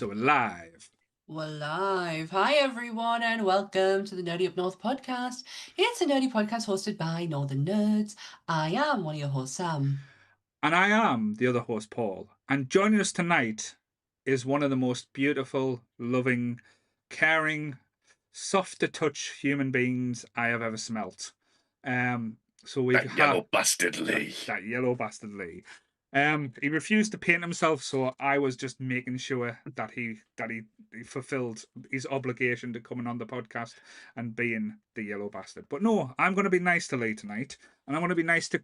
So we're live. We're live. Hi, everyone, and welcome to the Nerdy Up North podcast. It's a nerdy podcast hosted by Northern Nerds. I am one of your hosts, Sam. And I am the other host, Paul. And joining us tonight is one of the most beautiful, loving, caring, soft to touch human beings I have ever smelt. So we've That yellow bastard Lee. That yellow bastard Lee. He refused to paint himself, so I was just making sure that he fulfilled his obligation to coming on the podcast and being the yellow bastard. But no, I'm going to be nice to Lee tonight, and I'm going to be nice to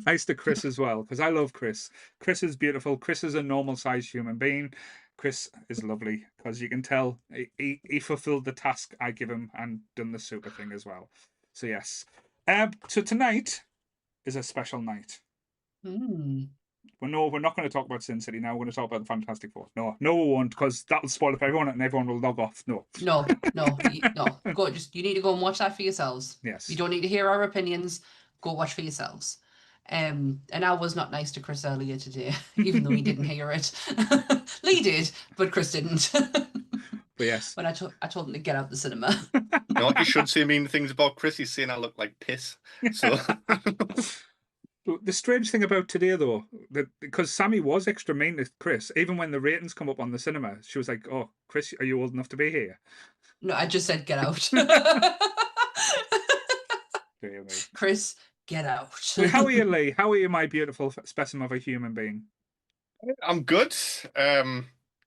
nice to Chris as well, because I love Chris. Chris is beautiful. Chris is a normal-sized human being. Chris is lovely, because you can tell he fulfilled the task I give him and done the super thing as well. So yes. So tonight is a special night. We're not going to talk about Sin City now. We're going to talk about the Fantastic Four. No, we won't, because that'll spoil it for everyone, and everyone will log off. No. Go. You need to go and watch that for yourselves. Yes. You don't need to hear our opinions. Go watch for yourselves. And I was not nice to Chris earlier today, even though he didn't hear it. Lee did, but Chris didn't. But yes. When I told him to get out the cinema. No, you should say mean things about Chris. He's saying I look like piss. So The strange thing about today, though, that because Sammy was extra mean to Chris, even when the ratings come up on the cinema, she was like, "Oh, Chris, are you old enough to be here?" No, I just said get out. Chris, get out. Well, how are you, Lee? How are you, my beautiful specimen of a human being? I'm good.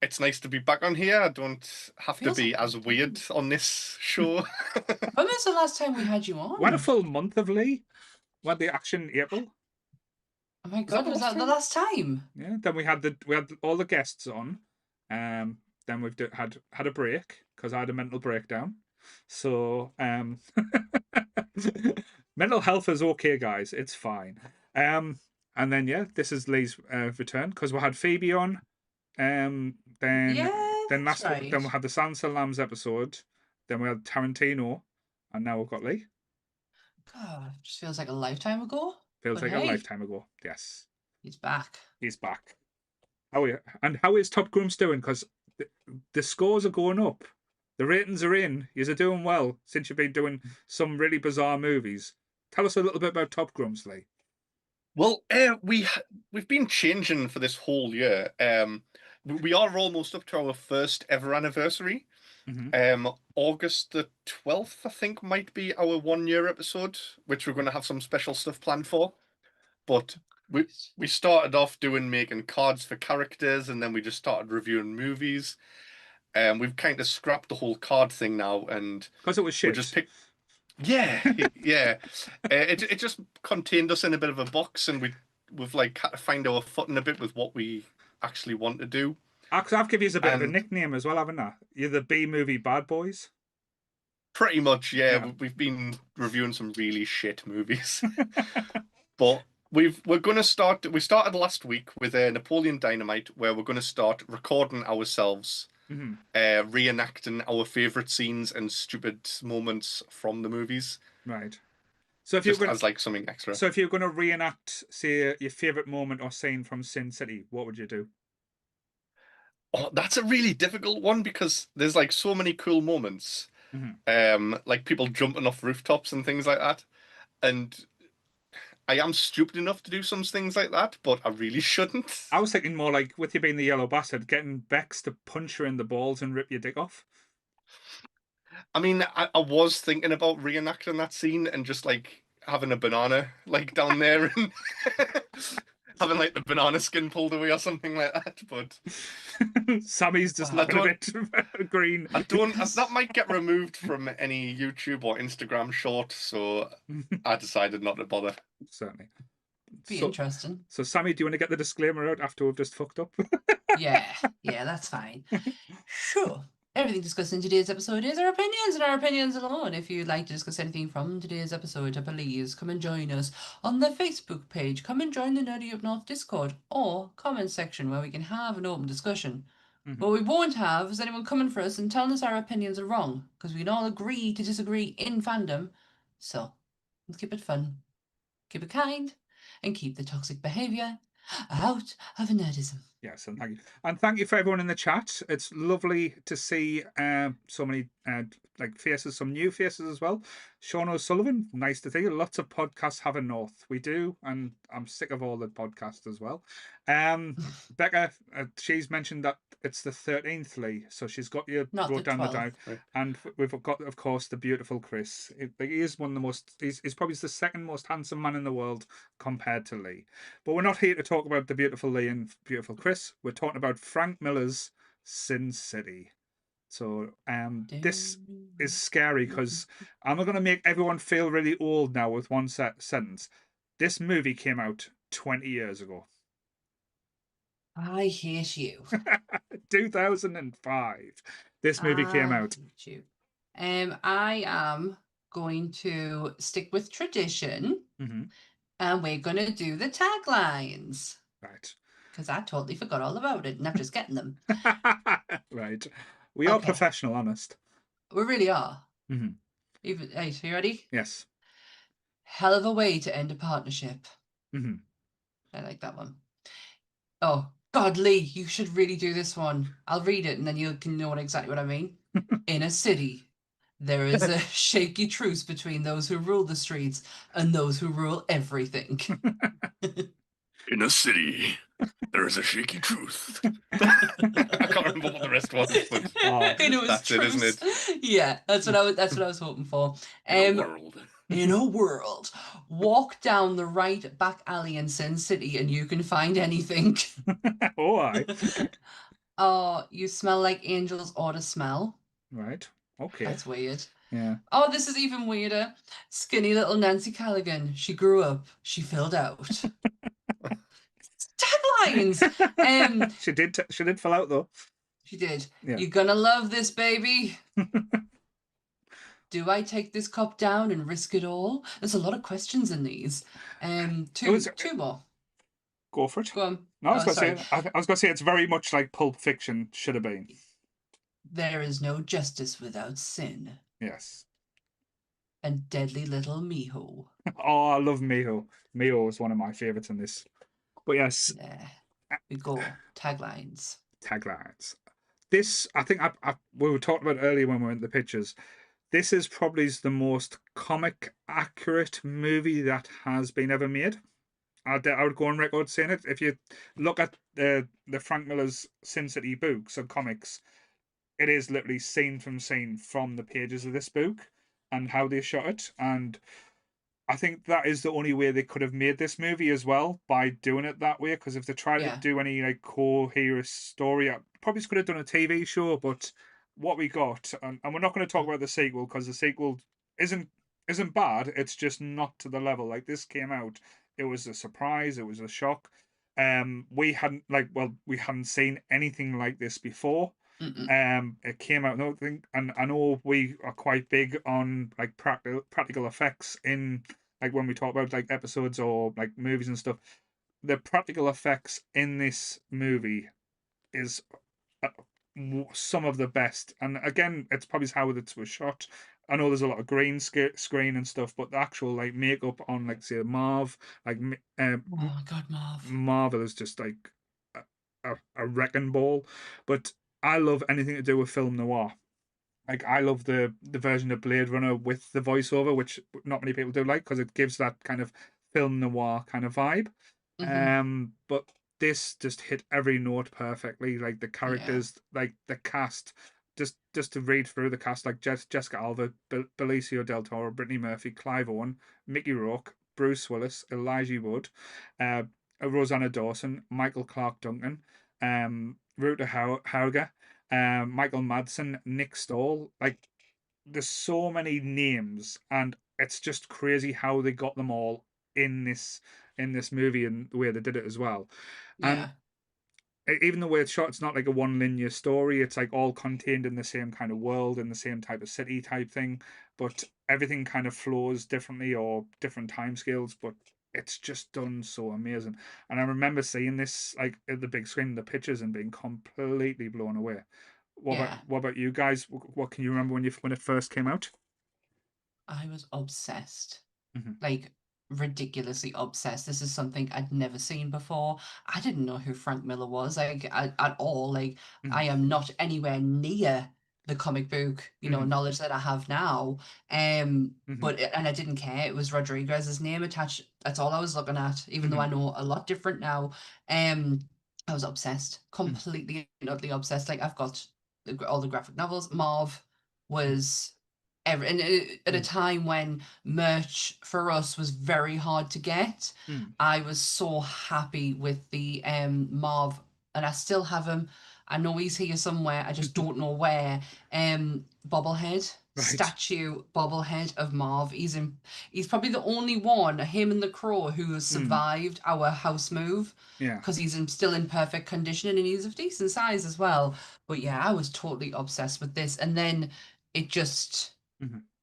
It's nice to be back on here. I don't have to be as weird on this show. When was the last time we had you on? We had a full month of Lee. We had the action in April. Oh my god, was that the last time? Yeah. Then we had all the guests on. Then we've had a break because I had a mental breakdown. So mental health is okay, guys. It's fine. And then this is Lee's return because we had Phoebe on. Then we had the Sansa Lambs episode. Then we had Tarantino, and now we've got Lee. God, it just feels like a lifetime ago. A lifetime ago. Yes. He's back. He's back. How is Top Grumps doing? Because the scores are going up. The ratings are in. You're doing well since you've been doing some really bizarre movies. Tell us a little bit about Top Grumps, Lee. Well, we've been changing for this whole year. We are almost up to our first ever anniversary. Mm-hmm. August the 12th, I think, might be our 1 year episode, which we're going to have some special stuff planned for. But we started off making cards for characters, and then we just started reviewing movies. We've kind of scrapped the whole card thing now, and because it was shit. It just contained us in a bit of a box, and we've like had to find our footing a bit with what we actually want to do. I've given you a bit of a nickname as well, haven't I? You're the B-movie bad boys. Pretty much, yeah. We've been reviewing some really shit movies, but we're going to start. We started last week with Napoleon Dynamite, where we're going to start recording ourselves, reenacting our favorite scenes and stupid moments from the movies. Right. So if you're going as like something extra. So if you're going to reenact, say, your favorite moment or scene from Sin City, what would you do? Oh, that's a really difficult one because there's like so many cool moments, like people jumping off rooftops and things like that, and I am stupid enough to do some things like that, but I really shouldn't. I was thinking more like, with you being the yellow bastard, getting Bex to punch her in the balls and rip your dick off. I mean, I was thinking about reenacting that scene and just like having a banana like down there and having like the banana skin pulled away or something like that, but Sammy's just looking a bit green. That might get removed from any YouTube or Instagram short, so I decided not to bother. Certainly. Be interesting. So Sammy, do you want to get the disclaimer out after we've just fucked up? Yeah, that's fine. Sure. Everything discussed in today's episode is our opinions and our opinions alone. If you'd like to discuss anything from today's episode, please come and join us on the Facebook page. Come and join the Nerdy Up North Discord or comment section where we can have an open discussion. What we won't have is anyone coming for us and telling us our opinions are wrong, because we can all agree to disagree in fandom. So, let's keep it fun, keep it kind, and keep the toxic behaviour out of nerdism. Yes, and thank you for everyone in the chat. It's lovely to see so many like faces, some new faces as well. Sean O'Sullivan, nice to see you. Lots of podcasts have a north. We do, and I'm sick of all the podcasts as well. Becca, she's mentioned that it's the 13th, Lee, so she's got you Not the wrote down the 12th. down, Right. and we've got, of course, the beautiful Chris. He is one of the most. He's probably the second most handsome man in the world compared to Lee. But we're not here to talk about the beautiful Lee and beautiful Chris. We're talking about Frank Miller's Sin City. So this is scary because I'm not going to make everyone feel really old now with one sentence. This movie came out 20 years ago. I hate you. 2005. This movie came I out. hate you. I am going to stick with tradition, Mm-hmm. and we're going to do the taglines. Right. Because I totally forgot all about it, and I'm just getting them. Right. We are Okay. professional, honest. We really are. Mm-hmm. Even, hey, so you ready? Yes. Hell of a way to end a partnership. Mm-hmm. I like that one. Oh, God, Lee, you should really do this one. I'll read it and then you can know exactly what I mean. In a city, there is a shaky truce between those who rule the streets and those who rule everything. In a city, there is a shaky truth. I can't remember what the rest was, but And it was that's it, isn't it? Yeah, that's what I was hoping for. In a world. In a world, walk down the right back alley in Sin City and you can find anything. Oh, aye. Oh, you smell like angels ought to smell. Right. Okay. That's weird. Yeah. Oh, this is even weirder. Skinny little Nancy Callaghan. She grew up. She filled out. Taglines. She did. She did fill out though. She did. Yeah. You're gonna love this, baby. Do I take this cup down and risk it all? There's a lot of questions in these. Two more. Go for it. Go on. No, I was Oh, going to sorry. say. I was going to say it's very much like Pulp Fiction should have been. There is no justice without sin. Yes. And deadly little Miho. Oh, I love Miho. Miho is one of my favorites in this. But yes. There we go. Taglines. Taglines. This, I think, we were talking about earlier when we were in the pictures. This is probably the most comic accurate movie that has been ever made. I would go on record saying it. If you look at the Frank Miller's Sin City books and comics, it is literally scene from the pages of this book and how they shot it. And I think that is the only way they could have made this movie as well, by doing it that way. Because if they tried to do any like coherent story, I probably could have done a TV show. But what we got, and we're not going to talk about the sequel because the sequel isn't bad. It's just not to the level. Like this came out, it was a surprise. It was a shock. We hadn't seen anything like this before. It came out, no thing, and I know we are quite big on like practical effects in like when we talk about like episodes or like movies and stuff. The practical effects in this movie is some of the best, and again, it's probably how it was shot. I know there's a lot of green screen and stuff, but the actual like makeup on like say Marv, like Oh my God, Marv. Marvel is just like a wrecking ball. But I love anything to do with film noir. Like I love the version of Blade Runner with the voiceover, which not many people do like because it gives that kind of film noir kind of vibe. But this just hit every note perfectly. Like the characters, like the cast. Just to read through the cast, like Jessica Alba, Benicio del Toro, Brittany Murphy, Clive Owen, Mickey Rourke, Bruce Willis, Elijah Wood, uh, Rosanna Dawson, Michael Clark Duncan, Rutger Hauger, Michael Madsen, Nick Stoll. Like, there's so many names, and it's just crazy how they got them all in this movie and the way they did it as well. And even the way it's shot, it's not like a one linear story. It's like all contained in the same kind of world, in the same type of city type thing, but everything kind of flows differently or different timescales. But it's just done so amazing. And I remember seeing this like at the big screen, the pictures, and being completely blown away. What about you guys? What can you remember when it first came out? I was obsessed. Mm-hmm. Like ridiculously obsessed. This is something I'd never seen before. I didn't know who Frank Miller was, like, at all. Like, I am not anywhere near the comic book, knowledge that I have now. But and I didn't care. It was Rodriguez's name attached. That's all I was looking at, even though I know a lot different now. I was obsessed, completely and utterly obsessed. Like, I've got all the graphic novels. Marv was at a time when merch for us was very hard to get. I was so happy with the Marv, and I still have him. I know he's here somewhere. I just don't know where. Bobblehead. Right. Statue bobblehead of Marv. He's probably the only one, him and the Crow, who has survived our house move. Yeah. Because he's still in perfect condition and he's of decent size as well. But yeah, I was totally obsessed with this. And then it just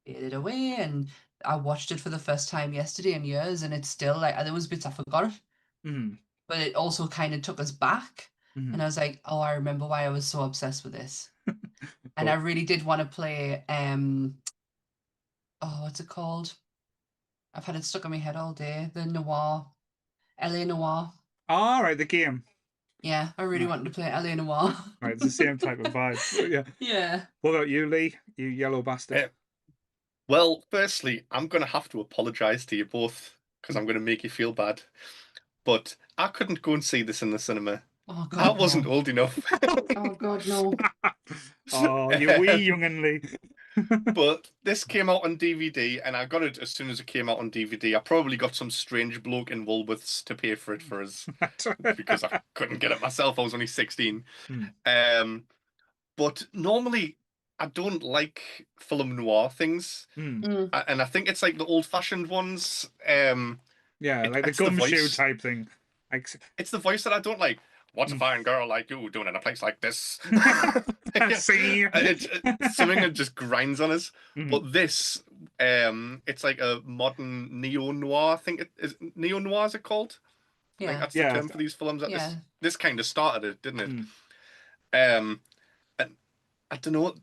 faded away, and I watched it for the first time yesterday in years, and it's still like, there was bits I forgot, but it also kind of took us back. And I was like, oh, I remember why I was so obsessed with this. And I really did want to play, what's it called? I've had it stuck in my head all day. The Noir, LA Noir. All right, the game. Yeah, I really wanted to play LA Noir. Right, it's the same type of vibe. But yeah. Yeah. What about you, Lee? You yellow bastard. Well, firstly, I'm going to have to apologise to you both because I'm going to make you feel bad. But I couldn't go and see this in the cinema. Oh, God, I wasn't no. old enough. Oh, God, no. Oh, you wee young'un, Lee. But this came out on DVD, and I got it as soon as it came out on DVD. I probably got some strange bloke in Woolworths to pay for it for us because I couldn't get it myself. I was only 16. But normally, I don't like film noir things, and I think it's like the old-fashioned ones. Yeah, like the gumshoe type thing. Like, it's the voice that I don't like. What's a fine girl like you doing in a place like this? See? Something that just grinds on us. But this, it's like a modern neo-noir. I think it is neo-noir. Is it called? Yeah, like that's the term for these films. Yeah. This kind of started it, didn't it? And I don't know.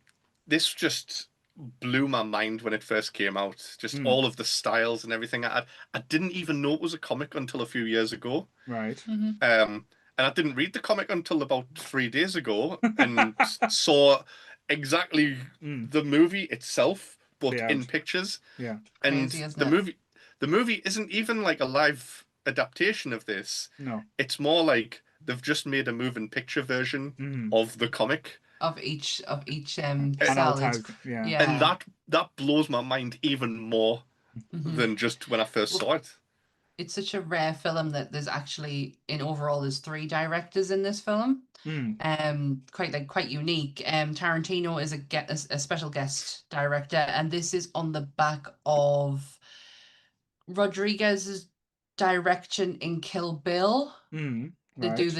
This just blew my mind when it first came out. Just all of the styles and everything. I didn't even know it was a comic until a few years ago. Right. And I didn't read the comic until about 3 days ago, and saw exactly the movie itself, but in pictures. Yeah. And Crazy, the movie isn't even like a live adaptation of this. No. It's more like they've just made a moving picture version of the comic. Of each Panel style. type, yeah. And that blows my mind even more than just when I first saw it. It's such a rare film that there's actually, there's 3 directors in this film. Quite unique. Tarantino is a special guest director, and this is on the back of Rodriguez's direction in Kill Bill. They do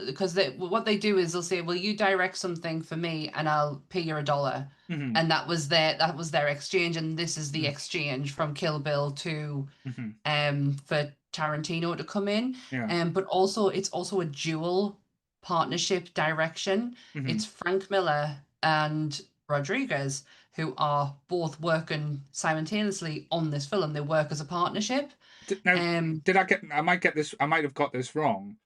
because what they do is they'll say, "Well, you direct something for me, and I'll pay you $1." And that was their exchange, and this is the exchange from Kill Bill to for Tarantino to come in. But also it's also a dual partnership direction. It's Frank Miller and Rodriguez who are both working simultaneously on this film. They work as a partnership. I might have got this wrong.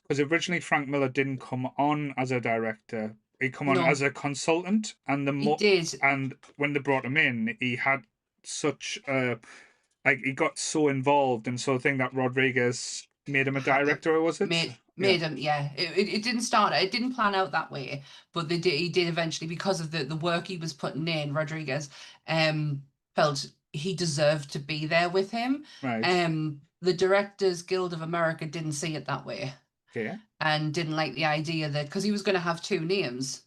Because originally Frank Miller didn't come on as a director; he come on as a consultant, and he did. And when they brought him in, he had such he got so involved, and so I think that Rodriguez made him a director, or was it? Made him, yeah. It didn't start. It didn't plan out that way, but he did eventually, because of the work he was putting in. Rodriguez felt he deserved to be there with him. Right. The Directors Guild of America didn't see it that way. Okay. And didn't like the idea that, because he was going to have 2 names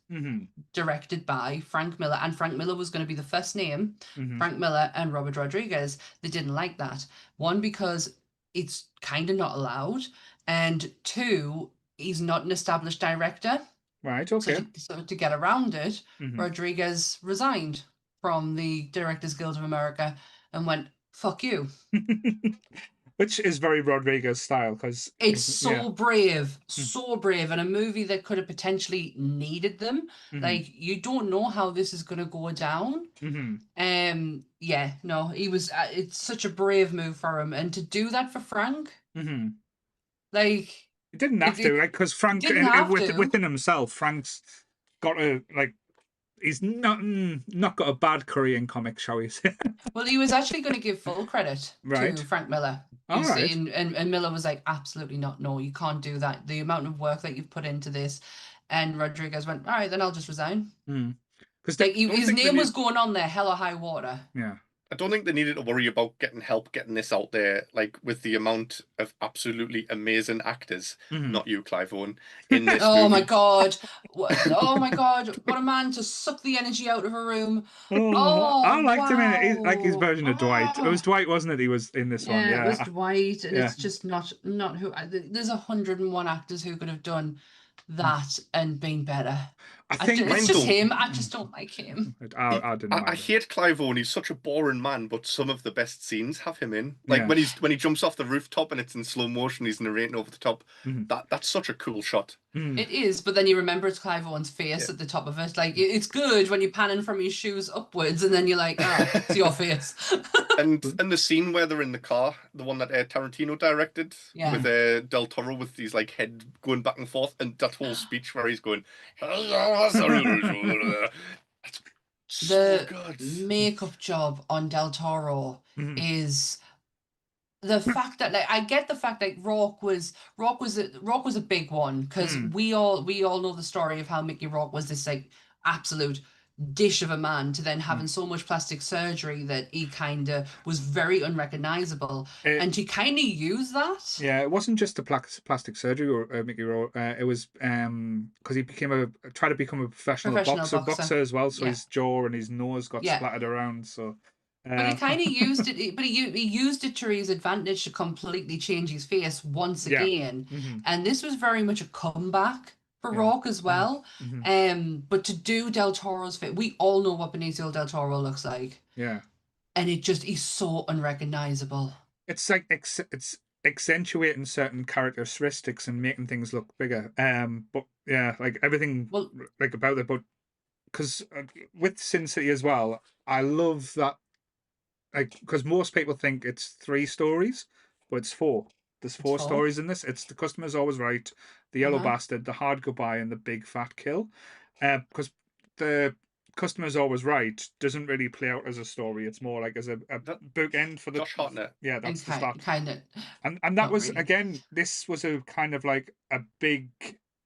directed by Frank Miller, and Frank Miller was going to be the first name, Frank Miller and Robert Rodriguez. They didn't like that. 1, because it's kind of not allowed, and 2, he's not an established director. Right, okay. So to get around it, Rodriguez resigned from the Directors Guild of America and went, "Fuck you." which is very Rodriguez style because It's so brave, Mm. so brave, and a movie that could have potentially needed them. Like, you don't know how this is going to go down. Yeah, no, he was. It's such a brave move for him, and to do that for Frank, like, He didn't have to, like, because Frank, didn't have to. within himself, Frank's got a like. He's not got a bad career in comics, shall we say? Well, he was actually going to give full credit Right. to Frank Miller. All He's right. and Miller was like, absolutely not. No, you can't do that. The amount of work that you've put into this, and Rodriguez went, all right, then I'll just resign. Because Like, his name was going on there, hell or high water. Yeah. I don't think they needed to worry about getting help getting this out there, like with the amount of absolutely amazing actors, not you, Clive Owen, in this Oh movie. my god. Oh my god. What a man to suck the energy out of a room. Oh, I liked him in it. He's wow. like his version of Dwight. It was Dwight, wasn't it? He was in this one. Yeah, Yeah. it was Dwight, and Yeah. it's just not who. There's 101 actors who could have done that and been better. I think it's Mine just don't- him. I just don't like him. I didn't mind I him. hate Clive Owen. He's such a boring man, but some of the best scenes have him in. Like Yeah. when he jumps off the rooftop and it's in slow motion, he's narrating over the top. That's such a cool shot. It is, but then you remember it's Clive Owen's face at the top of it. Like, it's good when you're panning from his shoes upwards, and then you're like, oh, it's your face. And the scene where they're in the car, the one that Tarantino directed, Yeah. with Del Toro with his like head going back and forth, and that whole speech where he's going, that's so The good. makeup job on Del Toro is the fact that, like, I get the fact that Rourke was a big one, because we all know the story of how Mickey Rourke was this like absolute dish of a man, to then having so much plastic surgery that he kind of was very unrecognizable, and to kind of use that. Yeah, it wasn't just the plastic surgery or Mickey Rourke. It was because he tried to become a professional boxer as well. So his jaw and his nose got splattered around. So. But he kind of used it, but he used it to his advantage to completely change his face once again. And this was very much a comeback for Rourke as well. But to do Del Toro's face, we all know what Benicio Del Toro looks like. Yeah. And he's so unrecognizable. It's like it's accentuating certain characteristics and making things look bigger. But yeah, like everything like about it. But because with Sin City as well, I love that. Like, because most people think it's 3 stories, but it's 4. There's 4 stories in this. It's The Customer's Always Right, The Yellow Bastard, The Hard Goodbye, and The Big Fat Kill. Because The Customer's Always Right doesn't really play out as a story. It's more like as a bookend for the Josh Hartnett. Yeah, that's the start. Kind of. And that was again. This was a kind of like a big,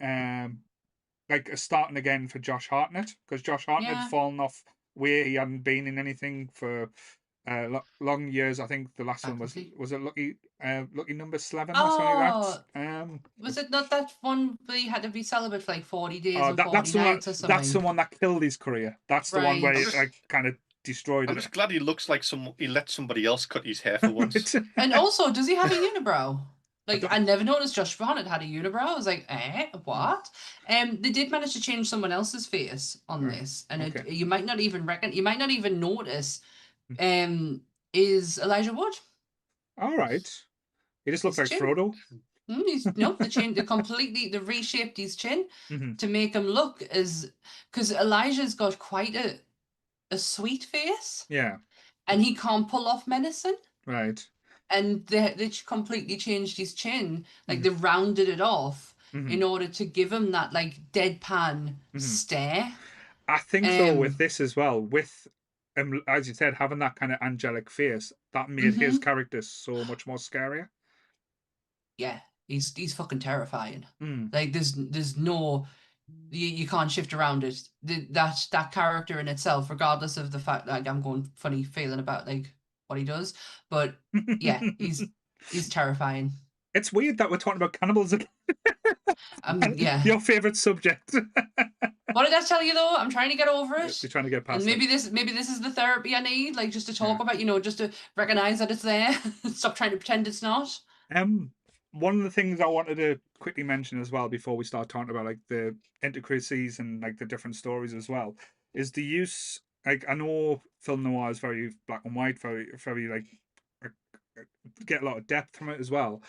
like a starting again for Josh Hartnett, because Josh Hartnett had fallen off where he hadn't been in anything for. Long years. I think the last one was it Lucky Number 11 or something like that. Was it not that one where he had to be celibate for like 40 days and 40 nights or something? That's the one that killed his career. That's the one where it like kind of destroyed it. I'm just glad he looks like he let somebody else cut his hair for once. And also, does he have a unibrow? Like, I never noticed Josh Hartnett had a unibrow. I was like, what? They did manage to change someone else's face on this, and you might not even notice. Is Elijah Wood. All right. He just looks like Frodo. They reshaped his chin to make him look because Elijah's got quite a sweet face. Yeah. And he can't pull off menacing. Right. And they completely changed his chin. Like, they rounded it off in order to give him that, like, deadpan stare. I think, though, with this as well, with as you said, having that kind of angelic face, that made his character so much more scarier. Yeah, he's fucking terrifying. Like, there's no, you can't shift around it. That character in itself, regardless of the fact that, like, I'm going funny feeling about like what he does, but yeah, he's terrifying. It's weird that we're talking about cannibals again. Yeah. Your favorite subject. What did I tell you though? I'm trying to get over it. You're trying to get past it. Maybe this is the therapy I need, like, just to talk about, just to recognize that it's there. Stop trying to pretend it's not. One of the things I wanted to quickly mention as well before we start talking about like the intricacies and like the different stories as well is the use. Like, I know film noir is very black and white, very very like get a lot of depth from it as well.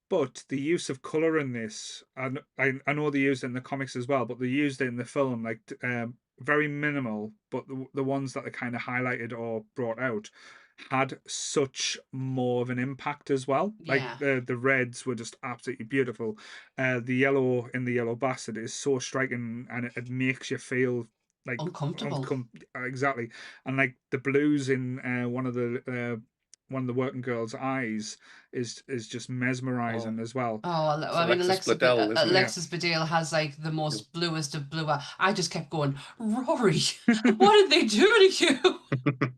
But the use of color in this, and I know they used it in the comics as well, but they used it in the film like very minimal. But the ones that they kind of highlighted or brought out had such more of an impact as well. Like Yeah. the reds were just absolutely beautiful. The yellow in the Yellow Bastard is so striking, and it makes you feel like Uncomfortable. exactly. And like the blues in one of the working girls' eyes is just mesmerizing as well. Oh, It's I mean, Alexis Bledel, isn't it? Alexis Bledel has like the most bluest of blue eyes. I just kept going, Rory, what did they do to you?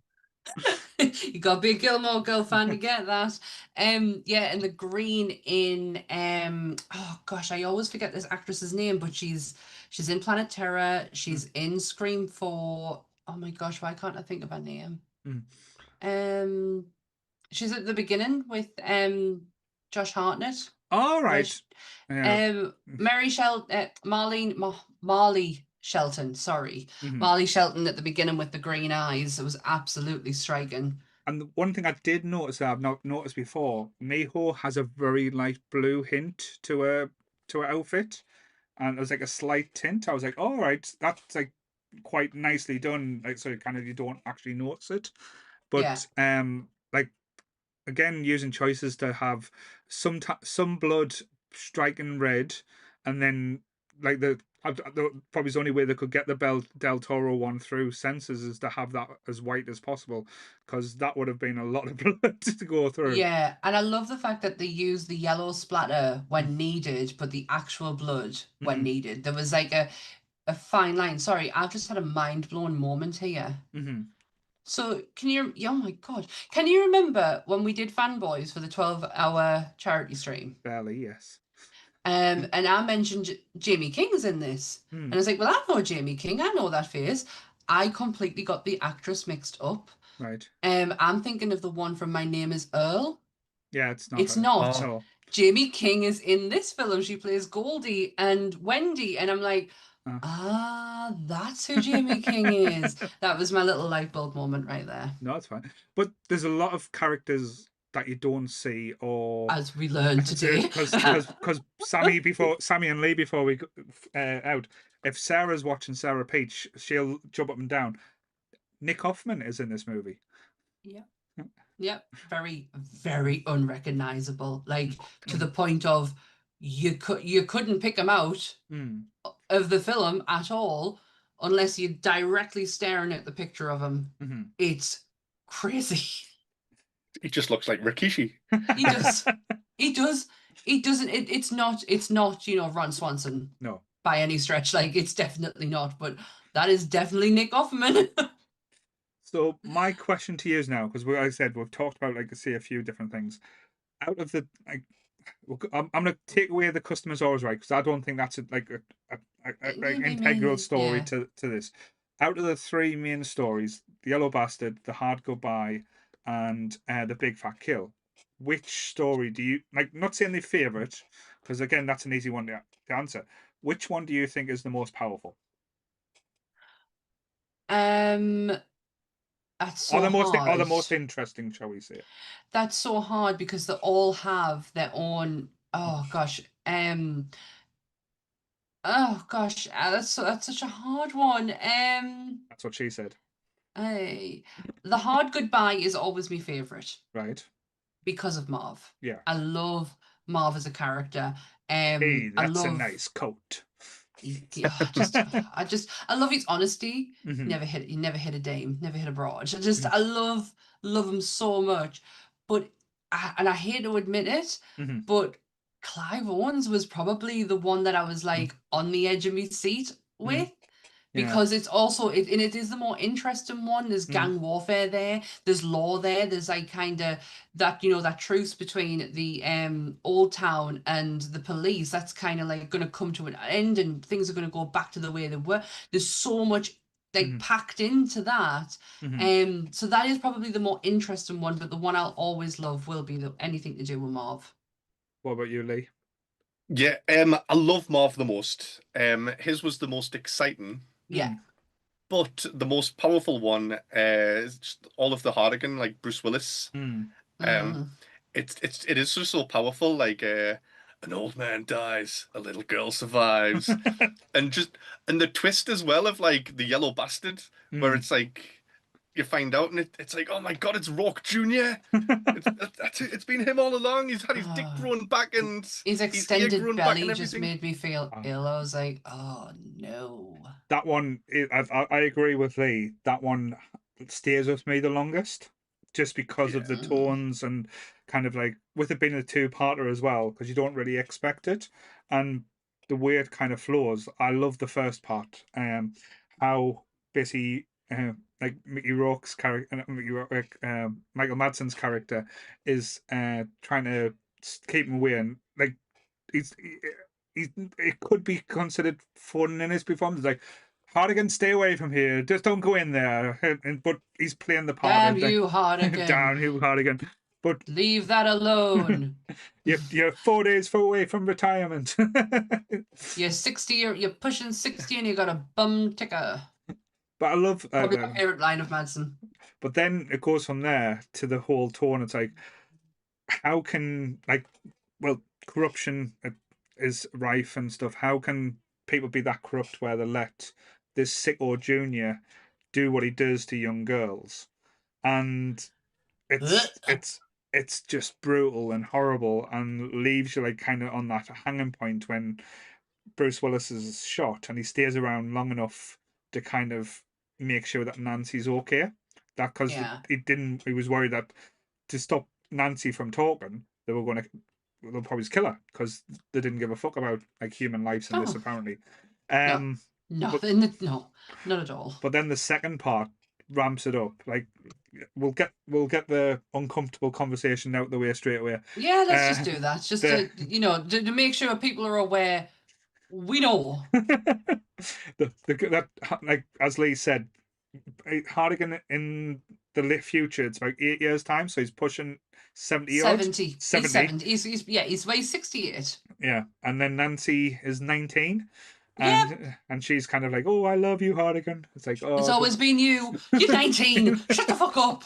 You got to be a Gilmore Girl fan to get that. Yeah, and the green in oh gosh, I always forget this actress's name, but she's in Planet Terror. She's in Scream 4. Oh my gosh, why can't I think of her name? Mm. She's at the beginning with Josh Hartnett. All Where right. Yeah. Marley Shelton, sorry. Mhm. Marley Shelton at the beginning with the green eyes. It was absolutely striking. And the one thing I did notice that I've not noticed before, Miho has a very light blue hint to her outfit, and there's like a slight tint. I was like, all right, that's like quite nicely done. Like so, kind of you don't actually notice it, Yeah. but like again using choices to have some blood striking red, and then like probably the only way they could get the Del Toro one through censors is to have that as white as possible, because that would have been a lot of blood to go through. Yeah, and I love the fact that they use the yellow splatter Mm. when needed, but the actual blood when Mhm. needed. There was like a fine line. Sorry, I've just had a mind-blowing moment here. Mhm. So can you, oh my God, can you remember when we did Fanboys for the 12-hour charity stream? Barely, yes. And I mentioned Jamie King's in this. And I was like, well, I know Jamie King. I know that face. I completely got the actress mixed up. Right. I'm thinking of the one from My Name is Earl. Yeah, it's not It's her. not. No. Jamie King is in this film. She plays Goldie and Wendy. And I'm like, that's who Jamie King is. That was my little light bulb moment right there. No, it's fine. But there's a lot of characters that you don't see, or As we learned today. because Sammy and Lee before we go out, if Sarah's watching Sarah Peach, she'll jump up and down. Nick Hoffman is in this movie. Yep. Yep. Very, very unrecognizable. Like to the point of you couldn't pick him out of the film at all unless you're directly staring at the picture of him. It's crazy. He just looks like Rikishi. He does. He does. He doesn't. It's not. It's not. Ron Swanson. No. By any stretch. Like it's definitely not. But that is definitely Nick Hoffman. So my question to you is now, because like I said, we've talked about like say a few different things. Out of the I'm going to take away the customer's always right, because I don't think that's like an integral story to this. Out of the three main stories, The Yellow Bastard, The Hard Goodbye, and The Big Fat Kill, which story do you like? Not saying the favorite, because again that's an easy one to answer. Which one do you think is the most powerful? That's so hard. Or the most interesting, shall we say? That's so hard because they all have their own. Oh gosh. Oh gosh. That's such a hard one. That's what she said. The Hard Goodbye is always my favorite. Right. Because of Marv. Yeah. I love Marv as a character. Hey, that's I love, a nice coat. I love his honesty. Mm-hmm. He never hit a dame, never hit a broad. I love him so much. But I hate to admit it, but Clive Owens was probably the one that I was like on the edge of my seat with. Because it's also and it is the more interesting one. There's gang warfare there. There's law there. There's like kind of that that truce between the old town and the police. That's kind of like going to come to an end, and things are going to go back to the way they were. There's so much like packed into that. So that is probably the more interesting one. But the one I'll always love will be anything to do with Marv. What about you, Lee? Yeah, I love Marv the most. His was the most exciting. Yeah. But the most powerful one is just all of the Hardigan, like Bruce Willis. it is just so powerful. Like an old man dies, a little girl survives, and the twist as well of like the yellow bastard, where it's like you find out and it's like, oh my god, it's Rourke Jr. It's been him all along. He's had his dick grown back and his his ear extended grown back and belly just everything. made me feel ill. I was like, oh no. That one, I agree with Lee. That one stays with me the longest, just because of the tones and kind of like with it being a two-parter as well, because you don't really expect it, and the way it kind of flows. I love the first part, how basically like Mickey Rourke's character, Michael Madsen's character is trying to keep him away, and like he's. It could be considered fun in his performance. Like, Hardigan, stay away from here. Just don't go in there. But he's playing the part. Damn you, Hardigan. Damn you, Hardigan. But leave that alone. you're 4 days away from retirement. You're 60. You're pushing 60, and you got a bum ticker. But I love probably my favorite line of Madsen. But then it goes from there to the whole tone. It's like, how can corruption is rife and stuff. How can people be that corrupt where they let this sicko junior do what he does to young girls? And it's just brutal and horrible and leaves you like kind of on that hanging point when Bruce Willis is shot and he stays around long enough to kind of make sure that Nancy's okay. That because he was worried that to stop Nancy from talking, they'll probably just kill her because they didn't give a fuck about like human lives in this apparently. No, not at all. But then the second part ramps it up. Like we'll get the uncomfortable conversation out the way straight away. Yeah, let's just do that. Just to make sure people are aware. We know that like as Lee said, Hardigan in the late future, it's about 8 years time, so he's pushing 70. 70. 70. He's 68. Yeah, and then Nancy is 19. And she's kind of like, oh, I love you, Hardigan. It's like, oh, it's always been you. You're 19. Shut the fuck up.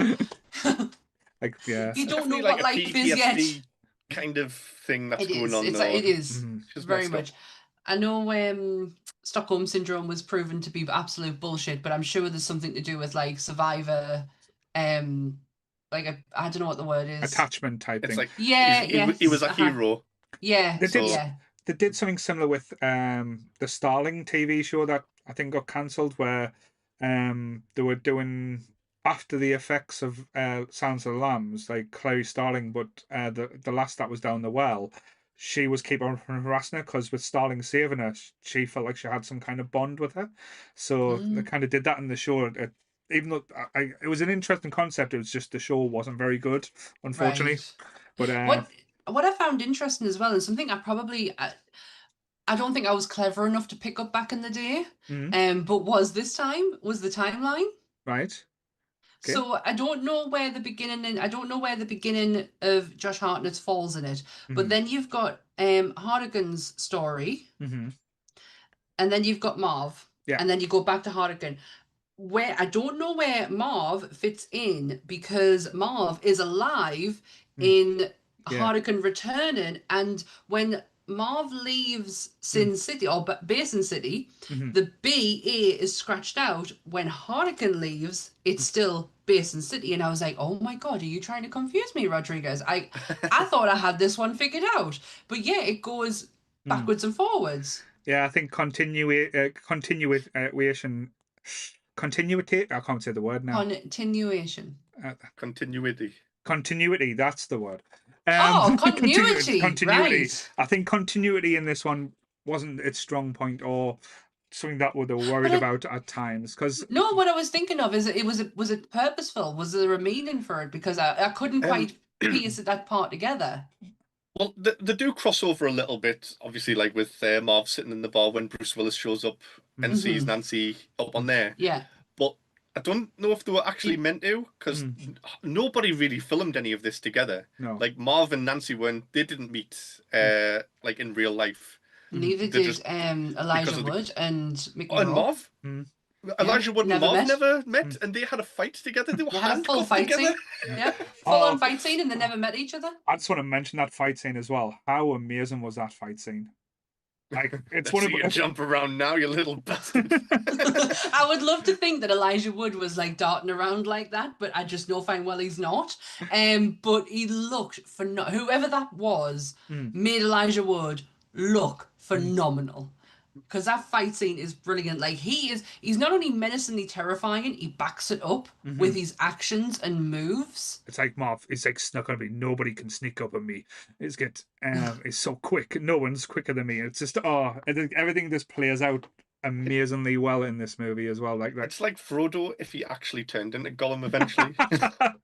Like, yeah, you don't know what life is yet. Kind of thing that's going on. It is very much. I know Stockholm Syndrome was proven to be absolute bullshit, but I'm sure there's something to do with like survivor, I don't know what the word is. Attachment type thing. Like, he was a hero. Yeah, they did something similar with the Starling TV show that I think got cancelled, where they were doing after the effects of Silence of the Lambs, like Clary Starling, but the last that was down the well, she was keep on harassing her because with Starling saving her, she felt like she had some kind of bond with her. So they kind of did that in the show. Even though it was an interesting concept, it was just the show wasn't very good, unfortunately. Right. But what I found interesting as well, and something I don't think I was clever enough to pick up back in the day, but was the timeline. Right. Okay. So I don't know where the beginning of Josh Hartnett's falls in it, but then you've got Hardigan's story, and then you've got Marv, and then you go back to Hardigan. Where I don't know where Marv fits in, because Marv is alive in Hardigan returning, and when Marv leaves Sin City or Basin City, the BA is scratched out. When Hardigan leaves, it's still Basin City, and I was like, "Oh my god, are you trying to confuse me, Rodriguez?" I thought I had this one figured out, but yeah, it goes backwards and forwards. Yeah, I think continuation. I can't say the word now. Continuity. That's the word. Continuity. Right. I think continuity in this one wasn't its strong point, or something that they were worried about at times. Because what I was thinking of is was it purposeful? Was there a meaning for it? Because I couldn't quite piece that part together. Well, they do cross over a little bit, obviously, like with Marv sitting in the bar when Bruce Willis shows up and sees Nancy up on there. Yeah. But I don't know if they were actually meant to, because nobody really filmed any of this together. No. Like Marv and Nancy they didn't meet like in real life. Neither did Elijah Wood and Mickey Rourke. And Marv? Elijah Wood and never Marv met. never met, and they had a fight together. They were They had a full handcuffed fight together. scene. Yeah, full-on fight scene, and they never met each other. I just want to mention that fight scene as well. How amazing was that fight scene? Like, it's Let's one see you of jump around now, you little bastard. I would love to think that Elijah Wood was like darting around like that, but I just know fine well he's not. But he looked whoever that was made Elijah Wood look phenomenal. Because that fight scene is brilliant. Like he's not only menacingly terrifying, he backs it up with his actions and moves. It's like Marv. It's like snuck on me. Nobody can sneak up on me. It's so quick. No one's quicker than me. It's just I think everything just plays out amazingly well in this movie as well. Like that. It's like Frodo if he actually turned into Gollum eventually.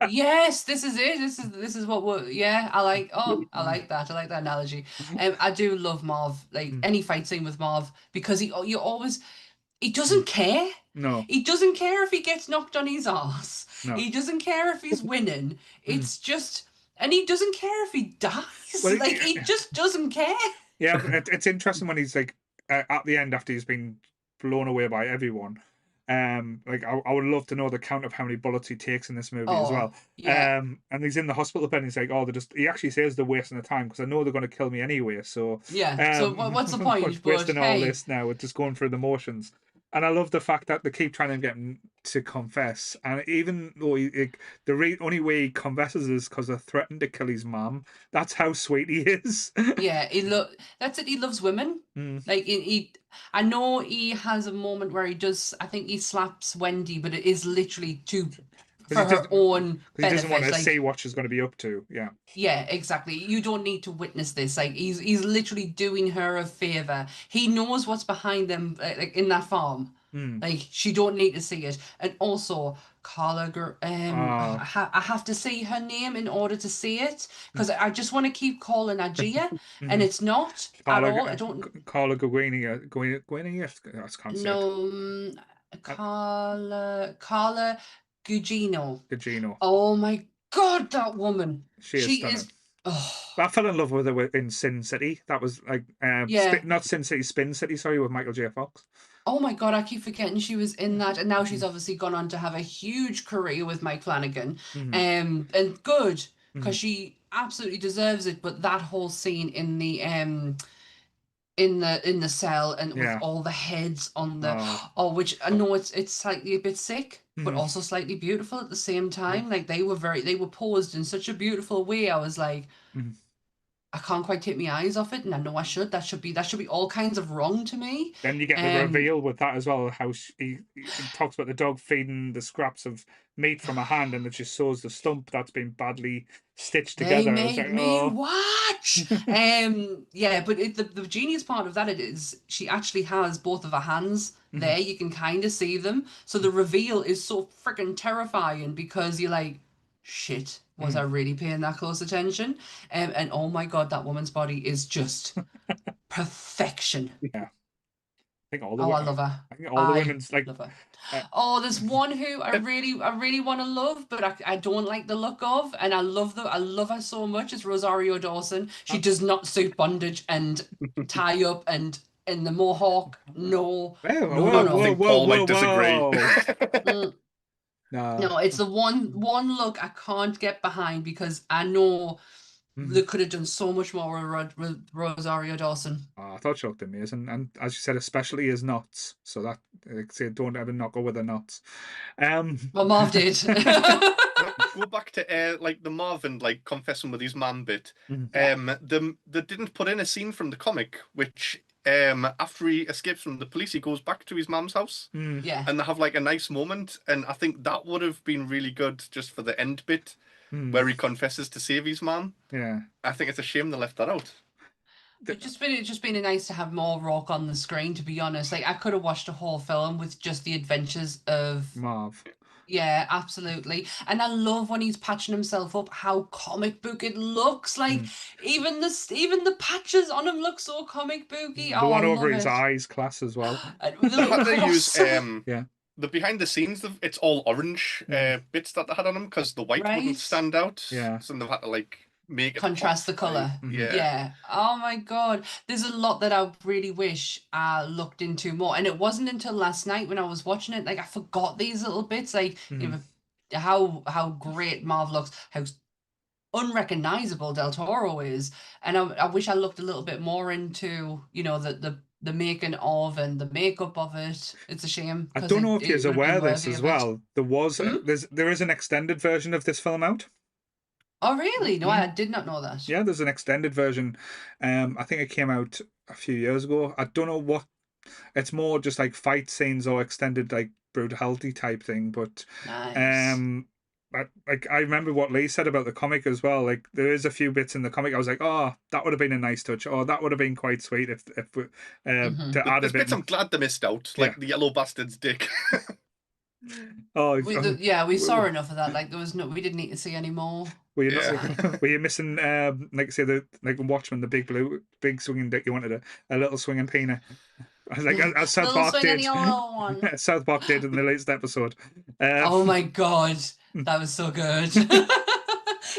Yes, this is it. This is what we're. Yeah, I like that. I like that analogy. I do love Marv. Like any fight scene with Marv because he doesn't care. No. He doesn't care if he gets knocked on his ass. No. He doesn't care if he's winning. It's just, and he doesn't care if he dies. Well, like he just doesn't care. Yeah, but it's interesting when he's like at the end after he's been blown away by everyone. Like I would love to know the count of how many bullets he takes in this movie as well. Yeah. And he's in the hospital bed and he's like, he actually says they're wasting the time because I know they're going to kill me anyway. So yeah. So what's the point? Wasting all hey. this now with just going through the motions. And I love the fact that they keep trying to get him to confess. And even though the only way he confesses is because they're threatened to kill his mum. That's how sweet he is. Yeah, that's it. He loves women. Like I know he has a moment where he does. I think he slaps Wendy, but it is literally for her own benefit. He doesn't want to see what she's going to be up to. Yeah. Yeah, exactly. You don't need to witness this. Like he's literally doing her a favor. He knows what's behind them, like in that farm. Like she don't need to see it. And also Carla, I have to see her name in order to see it because I just want to keep calling her Gia, and it's not at all. I don't. Carla Gugini, I can't say No, Carla Gugino. Gugino. Oh my God, that woman. She is. Oh. I fell in love with her in Sin City. That was like, not Sin City, Spin City. Sorry, with Michael J. Fox. Oh my God, I keep forgetting she was in that, and now she's obviously gone on to have a huge career with Mike Flanagan, and good because she absolutely deserves it. But that whole scene in the in the cell and with all the heads on the which I know it's slightly a bit sick, but also slightly beautiful at the same time. Like they were posed in such a beautiful way. I was like. I can't quite take my eyes off it, and I know I should. That should be all kinds of wrong to me. Then you get the reveal with that as well. How he talks about the dog feeding the scraps of meat from a hand, and it just shows the stump that's been badly stitched together. They made me watch. Yeah, but the genius part of that is she actually has both of her hands there. You can kind of see them, so the reveal is so freaking terrifying because you're like, shit. Was I really paying that close attention? And oh my God, that woman's body is just perfection. Yeah. I think all the I love her. I think all the women's like. Love her. There's one who I really want to love, but I don't like the look of, and I love her so much. It's Rosario Dawson. She does not suit bondage and tie up and the mohawk. No, I think Paul might disagree. No, it's the one look I can't get behind because I know they could have done so much more with Rosario Dawson. I thought she looked amazing, and as you said, especially his knots. So that don't ever knock her with her knots. Well, Marv did. Go back to like the Marvin like confessing with his mum bit. They didn't put in a scene from the comic, which. After he escapes from the police, he goes back to his mum's house. Yeah. And they have like a nice moment. And I think that would have been really good just for the end bit where he confesses to save his mum. Yeah. I think it's a shame they left that out. It's just been nice to have more Rourke on the screen, to be honest. Like I could have watched a whole film with just the adventures of Marv. Yeah, absolutely. And I love when he's patching himself up, how comic book it looks. Like even the patches on him look so comic booky. The one over his eyes, class as well. They use the behind the scenes. It's all orange bits that they had on him because the white wouldn't stand out. Yeah, so they've had to like make it contrast the pop, color. like, yeah. Yeah. Oh my god. There's a lot that I really wish I looked into more. And it wasn't until last night when I was watching it, like I forgot these little bits, like you know, how great Marv looks, how unrecognizable Del Toro is. And I wish I looked a little bit more into, you know, the making of and the makeup of it. It's a shame I because don't know if it you're would have aware been of this worthy as of it. well. There is an extended version of this film out. Oh really? No, Yeah. I did not know that. Yeah, there's an extended version. I think it came out a few years ago. I don't know what. It's more just like fight scenes or extended like brutality type thing. But Nice. um, like I remember what Lee said about the comic as well. Like there is a few bits in the comic. I was like, oh, that would have been a nice touch, or that would have been quite sweet if to add a There's bit. bits I'm glad they missed out, Yeah. like the yellow bastard's dick. Oh, We saw enough of that. Like there was no, we didn't need to see any more. were you Yeah. not, were you missing like say the like Watchmen, the big swinging dick? You wanted a little swinging penis. I was like, as South Little Park swing and did. the little one. South Park did in the latest episode. Oh my god, that was so good.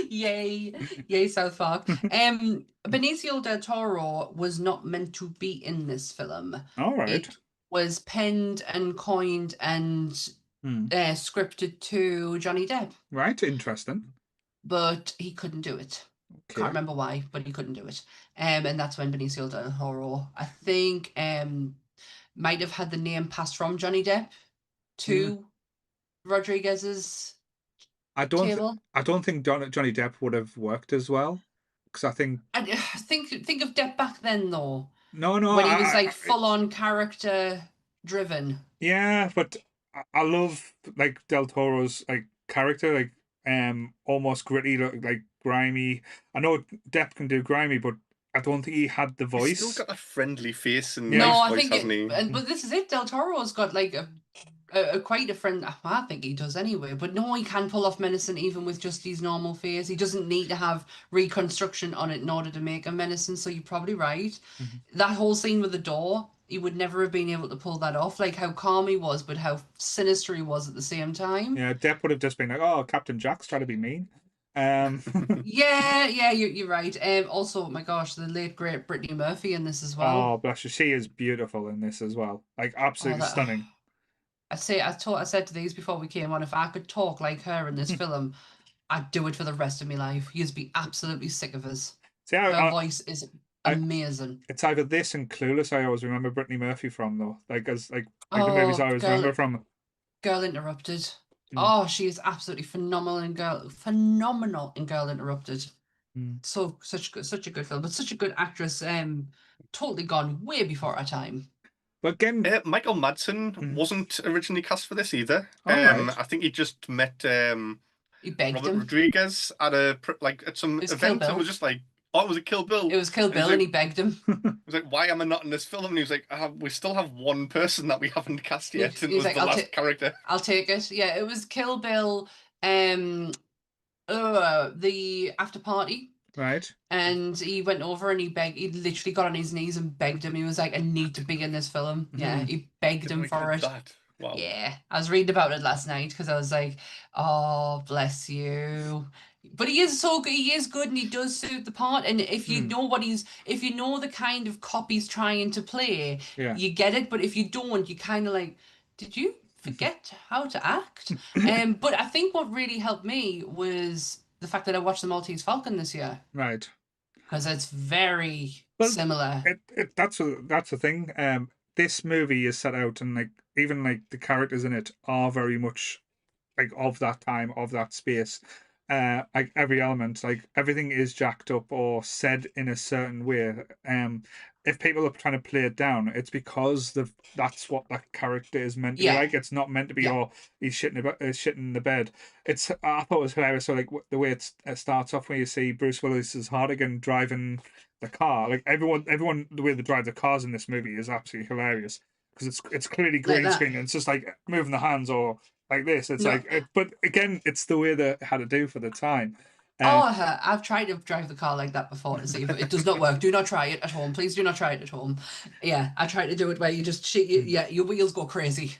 Yay, yay, South Park. Benicio del Toro was not meant to be in this film. All right. It was penned and coined and scripted to Johnny Depp, Right, interesting. but he couldn't do it. Okay. Can't remember why, but he couldn't do it. And that's when Benicio del Toro, I think, might have had the name passed from Johnny Depp to Rodriguez's I table. don't think Johnny Depp would have worked as well because I think Think of Depp back then though, no, when he was like full on character driven. yeah, but I love like Del Toro's like character, like almost gritty, like grimy. I know Depp can do grimy, but I don't think he had the voice. He's still got a friendly face and Yeah. No, nice I voice, think hasn't he? but this is it. Del Toro's got like a quite a friend. I think he does anyway. But no, he can pull off menacing even with just his normal face. He doesn't need to have reconstruction on it in order to make him menacing. So you're probably right. That whole scene with the door, he would never have been able to pull that off. Like how calm he was, but how sinister he was at the same time. Yeah, Depp would have just been like, "Oh, Captain Jack's trying to be mean." Yeah, you're right. Also, my gosh, the late great Brittany Murphy in this as well. Oh, bless her, she is beautiful in this as well. Like absolutely stunning. I said to these before we came on, if I could talk like her in this film, I'd do it for the rest of my life. You'd be absolutely sick of us. See, Her voice is amazing. It's either this and Clueless. I always remember Brittany Murphy from though, like as like the movies I always remember from. Girl Interrupted. Oh, she is absolutely phenomenal in Girl Interrupted. So such a good film, but such a good actress. Totally gone way before our time. But again, Michael Madsen wasn't originally cast for this either. Right. I think he just met He begged Robert him. Rodriguez at some event. It was just like, oh, was it Kill Bill? It was Kill Bill, and he begged him. He was like, why am I not in this film? And he was like, we still have one person that we haven't cast yet, and it was like, the last character. I'll take it. Yeah, it was Kill Bill. The after party. Right. And he went over and he literally got on his knees and begged him. He was like, I need to be in this film. Yeah, he begged him for it. Wow. Yeah, I was reading about it last night because I was like, oh, bless you. But he is so good. He is good and he does suit the part. And if you know if you know the kind of cop he's trying to play, you get it. But if you don't, you kind of like, did you forget how to act? But I think what really helped me was the fact that I watched The Maltese Falcon this year. Right. Because it's very similar. That's the thing. This movie is set out, and like even like the characters in it are very much like of that time, of that space. Like every element, like everything is jacked up or said in a certain way. If people are trying to play it down, it's because that's what that character is meant to be like. It's not meant to be, oh, he's shitting in the bed. I thought it was hilarious. So like the way it starts off when you see Bruce Willis's Hardigan driving the car, like everyone, the way they drive the cars in this movie is absolutely hilarious because it's clearly green screen and it's just like moving the hands or like this. It's but again, it's the way they had to do for the time. I've tried to drive the car like that before to see if it does not work. Do not try it at home. Please do not try it at home. Yeah, I tried to do it where you just your wheels go crazy.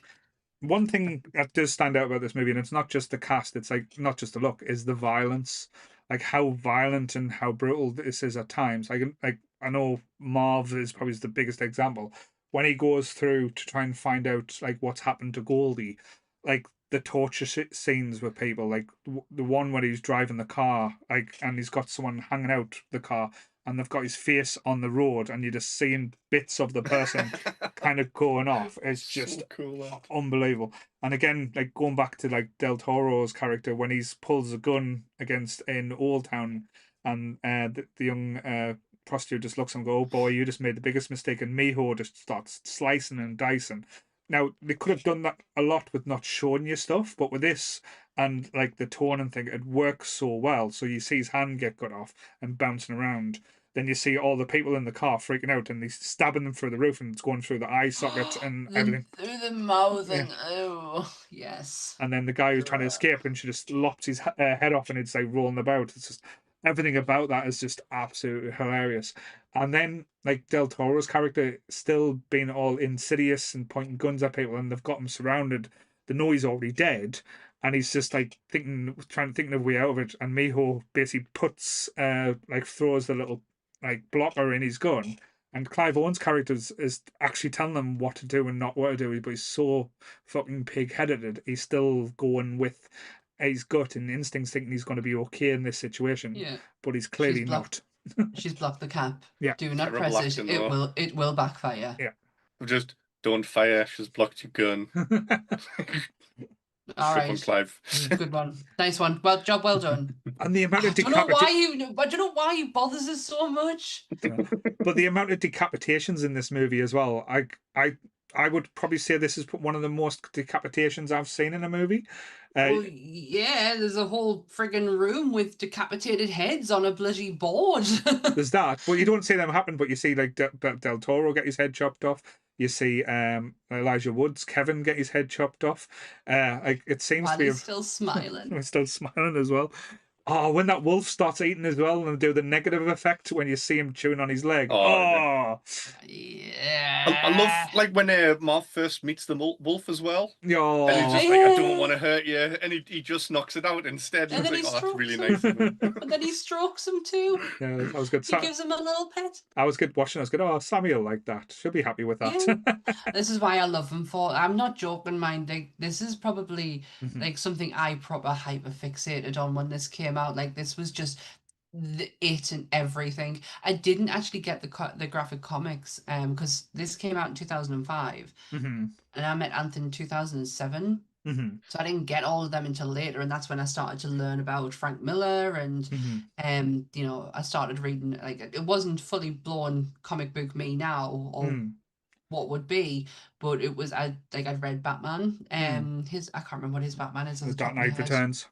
One thing that does stand out about this movie, and it's not just the cast, it's like not just the look, is the violence. like how violent and how brutal this is at times. I know Marv is probably the biggest example when he goes through to try and find out like what's happened to Goldie, like the torture scenes with people, like the one where he's driving the car, like, and he's got someone hanging out the car, and they've got his face on the road, and you're just seeing bits of the person kind of going off. It's just So cool. unbelievable. And again, like going back to like Del Toro's character when he's pulls a gun against in Old Town, and the young prostitute just looks and go, "Oh boy, you just made the biggest mistake," and Miho just starts slicing and dicing. Now they could have done that a lot with not showing you stuff, but with this and like the tone and thing, it works so well. So you see his hand get cut off and bouncing around. Then you see all the people in the car freaking out, and he's stabbing them through the roof, and it's going through the eye socket and everything. Through the mouth Yeah. and oh yes. And then the guy who's trying to escape, and she just lops his head off, and it's like rolling about. It's just everything about that is just absolutely hilarious. And then like Del Toro's character still being all insidious and pointing guns at people, and they've got him surrounded. They know he's already dead, and he's just like trying to think of a way out of it. And Miho basically puts like throws the little like blocker in his gun. And Clive Owen's character is actually telling them what to do and not what to do, but he's so fucking pig-headed. He's still going with his gut and instincts, thinking he's going to be okay in this situation. Yeah. But he's clearly not. She's blocked the cap. Yeah. Do not Terrible press it. acting, It though. will backfire. Yeah. Just don't fire. She's blocked your gun. All Trip on right. Clive. Good one. Nice one. Well done. And the amount I of don't know why you bothers us so much. But the amount of decapitations in this movie as well, I would probably say this is one of the most decapitations I've seen in a movie. Well, yeah, there's a whole friggin' room with decapitated heads on a bloody board. There's that, but you don't see them happen. But you see like Del Toro get his head chopped off. You see Elijah Wood's Kevin get his head chopped off. Like it seems While to be he's still smiling. We're still smiling as well. Oh, when that wolf starts eating as well and do the negative effect when you see him chewing on his leg. Oh, Yeah. I love like when Marv first meets the wolf as well. Oh. And he's just like, I don't want to hurt you. And he just knocks it out instead. And then like, he oh, that's really strokes nice of him. And then he strokes him too. Yeah, that was good. He gives him a little pet. I was good watching. I was good. Oh, Samuel like that. She'll be happy with that. Yeah. This is why I love him for. I'm not joking, mind. Like, this is probably like something I proper hyper fixated on when this came out. Like this was just it and everything. I didn't actually get the graphic comics because this came out in 2005 and I met Anthony in 2007. So I didn't get all of them until later, and that's when I started to learn about Frank Miller and you know, I started reading. Like it wasn't fully blown comic book me now or what would be, but it was I'd read Batman his I can't remember what his Batman is. The Dark Knight Returns.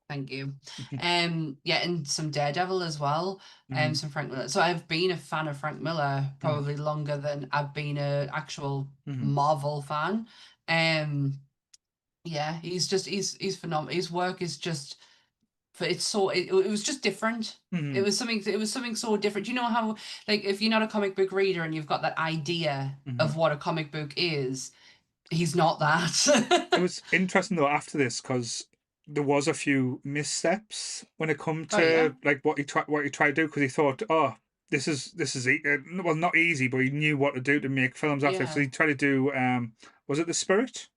Thank you. Yeah, and some Daredevil as well, some Frank Miller. So I've been a fan of Frank Miller probably longer than I've been a actual Marvel fan. Yeah, he's phenomenal. His work is just, it was just different. It was something so different. You know how, like, if you're not a comic book reader and you've got that idea of what a comic book is, he's not that. It was interesting though after this because there was a few missteps when it come to like what he tried to do, because he thought, oh, this is well, not easy, but he knew what to do to make films after. So he tried to do was it The Spirit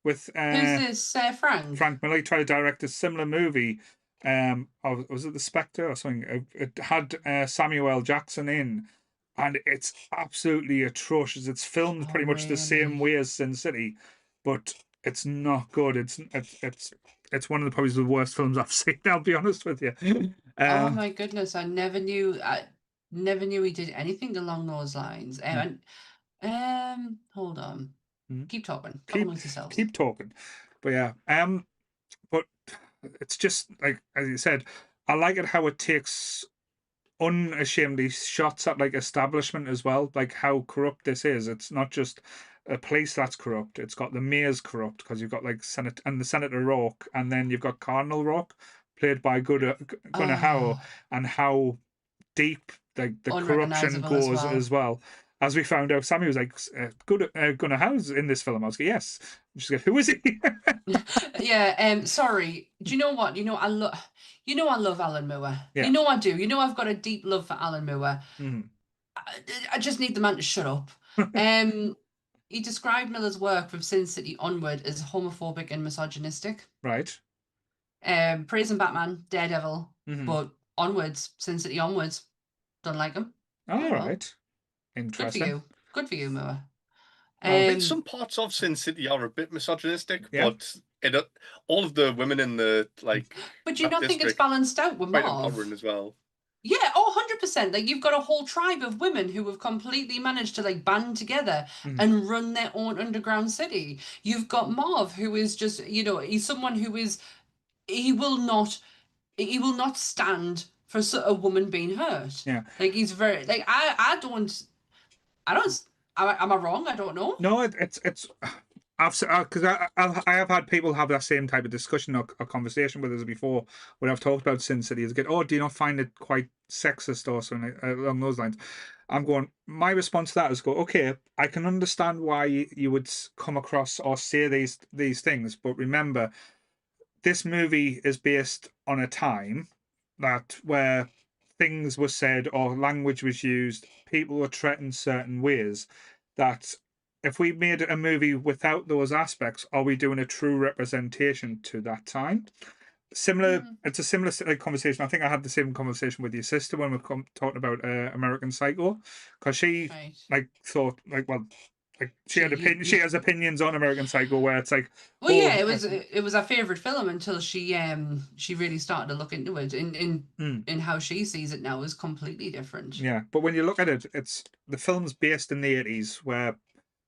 with who's this Frank Miller. He tried to direct a similar movie. Or was it The Spectre or something? It had Samuel L. Jackson in, and it's absolutely atrocious. It's filmed pretty much the same way as Sin City, but it's not good. It's one of probably the worst films I've seen. I'll be honest with you. Oh my goodness! I never knew he did anything along those lines. Hold on. Keep talking. Keep talking. But yeah. But it's just like, as you said, I like it how it takes unashamedly shots at like establishment as well, like how corrupt this is. It's not just a place that's corrupt. It's got the mayor's corrupt because you've got like the Senator Rourke, and then you've got Cardinal Rourke, played by Gunnar Howell, and how deep like the corruption goes as well. as we found out, Sammy was like, "Good, Gunnar Howe's in this film." I was like, "Yes." And she's like, "Who is he?" Yeah. Sorry. Do you know what? I love Alan Moore. Yeah. You know I do. You know I've got a deep love for Alan Moore. Mhm. I just need the man to shut up. He described Miller's work from Sin City onward as homophobic and misogynistic. Right. Praising Batman, Daredevil, Mhm. but onwards, Sin City onwards, don't like him. All Oh, well. right. Good for Interesting. you. Good for you, Moore. I think some parts of Sin City are a bit misogynistic, Yeah. but all of the women in the But do you that not think it's district balanced out with quite Marv? empowering as well. Yeah, 100%. Like you've got a whole tribe of women who have completely managed to like band together Mhm. and run their own underground city. You've got Marv, who is just, he's someone who is he will not stand for a woman being hurt. Yeah. Like he's very like I don't am I wrong? I don't know. No, it's. I've because I have had people have that same type of discussion or conversation with us before when I've talked about Sin City. Is get, oh, do you not find it quite sexist or something along those lines? I'm going. My response to that is go, okay, I can understand why you would come across or say these things, but remember, this movie is based on a time that where things were said or language was used, people were threatened certain ways. That if we made a movie without those aspects, are we doing a true representation to that time? Similar, it's a similar conversation. I think I had the same conversation with your sister when we were talking about American Psycho, because she Right. thought well, she had she has opinions on American Psycho where it's like, Well, oh, yeah, it was her favorite film until she really started to look into it. In how she sees it now is completely different. yeah. But when you look at it, it's the film's based in the 80s where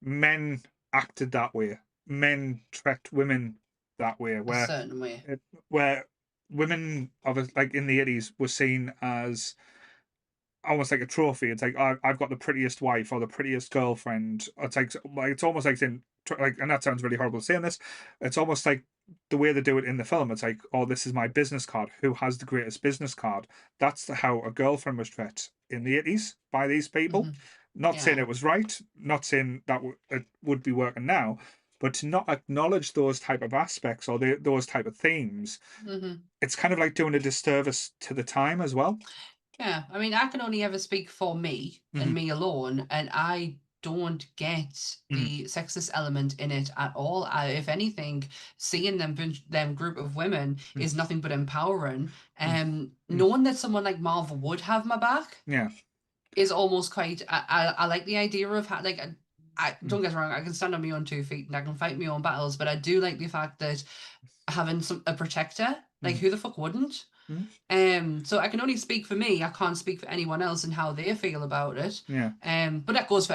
men acted that way, men treat women that way, A certain way. where women of like in the 80s were seen as almost like a trophy. It's like, I've got the prettiest wife or the prettiest girlfriend. It's like it's almost like saying, like, and that sounds really horrible saying this. It's almost like the way they do it in the film. It's like, oh, this is my business card. Who has the greatest business card? That's how a girlfriend was treated in the 80s by these people. Not saying Yeah. it was right. Not saying that it would be working now. But to not acknowledge those type of aspects or those type of themes, it's kind of like doing a disservice to the time as well. Yeah, I mean, I can only ever speak for me and me alone, and I don't get the sexist element in it at all. If anything, seeing them group of women is nothing but empowering. Knowing that someone like Marv would have my back, Yeah. is almost quite. I like the idea of like. I don't get me wrong. I can stand on my own 2 feet and I can fight my own battles, but I do like the fact that having a protector, like who the fuck wouldn't? So I can only speak for me. I can't speak for anyone else and how they feel about it. Yeah. But that goes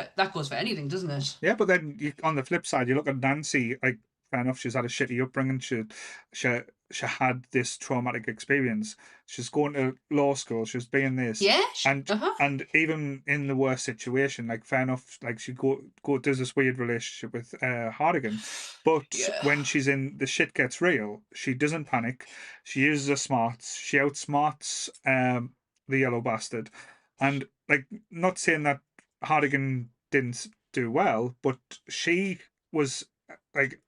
for anything, doesn't it? Yeah, but then on the flip side, you look at Nancy. Like, fair enough, she's had a shitty upbringing. She she had this traumatic experience. She's going to law school. She's being this, Yeah. and even in the worst situation, like fair enough, like she go does this weird relationship with Hardigan, but Yeah. when she's in the shit gets real, she doesn't panic. She uses her smarts. She outsmarts the yellow bastard, and like not saying that Hardigan didn't do well, but she was like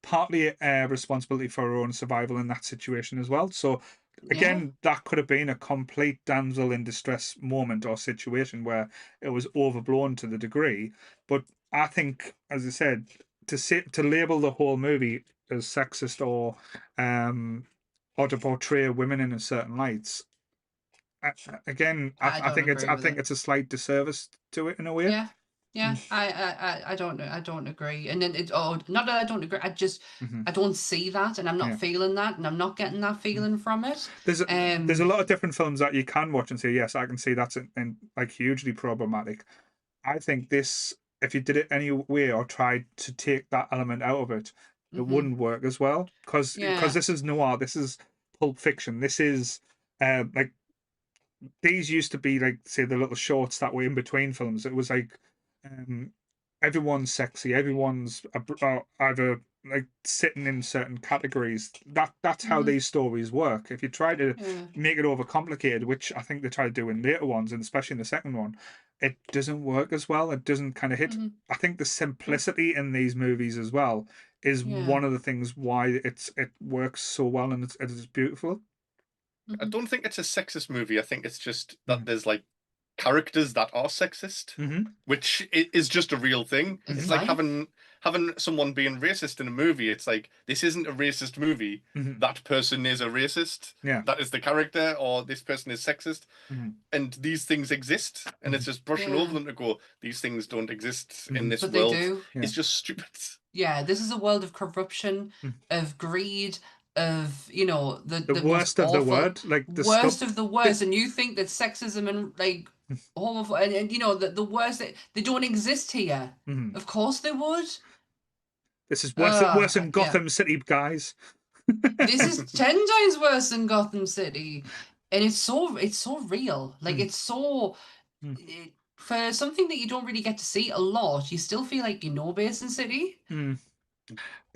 partly responsibility for her own survival in that situation as well. So again, that could have been a complete damsel in distress moment or situation where it was overblown to the degree. But I think, as I said, to label the whole movie as sexist or to portray women in a certain lights, again, I I don't think agree with it. it's a slight disservice to it in a way. Yeah. Yeah, I don't know. I don't agree. And then not that I don't agree. I don't see that, and I'm not feeling that, and I'm not getting that feeling from it. There's a lot of different films that you can watch and say, yes, I can see that's like hugely problematic. I think this, if you did it any way or tried to take that element out of it, it wouldn't work as well. Because this is noir, this is Pulp Fiction, this is like these used to be like say the little shorts that were in between films. It was like everyone's sexy, everyone's either like sitting in certain categories. That's how Mhm. these stories work. If you try to Yeah. make it overcomplicated, which I think they try to do in later ones, and especially in the second one, it doesn't work as well. It doesn't kind of hit. Mhm. I think the simplicity in these movies as well is Yeah. one of the things why it works so well, and it's beautiful. I Mhm. don't think it's a sexist movie. I think it's just Mm. that there's like characters that are sexist, Mm-hmm. which is just a real thing. It's It's like life. having someone being racist in a movie. It's like, this isn't a racist movie. Mm-hmm. That person is a racist. Yeah. That is the character, or this person is sexist. Mm-hmm. And these things exist, and it's just brushing Yeah. over them to go, these things don't exist in Mhm. this But they world. do. Yeah. It's just stupid. Yeah, this is a world of corruption, Mm. of greed, of, you know, the The most worst of the awful, word, like the worst stuff. of the worst. And you think that sexism and like homophobic and you know the worst, they don't exist here. Mhm. Of course they would. This is worse than Yeah. Gotham City, guys. This is 10 times worse than Gotham City, and it's so real. Like Mm. it's so for something that you don't really get to see a lot. You still feel like you know Basin City. Mm.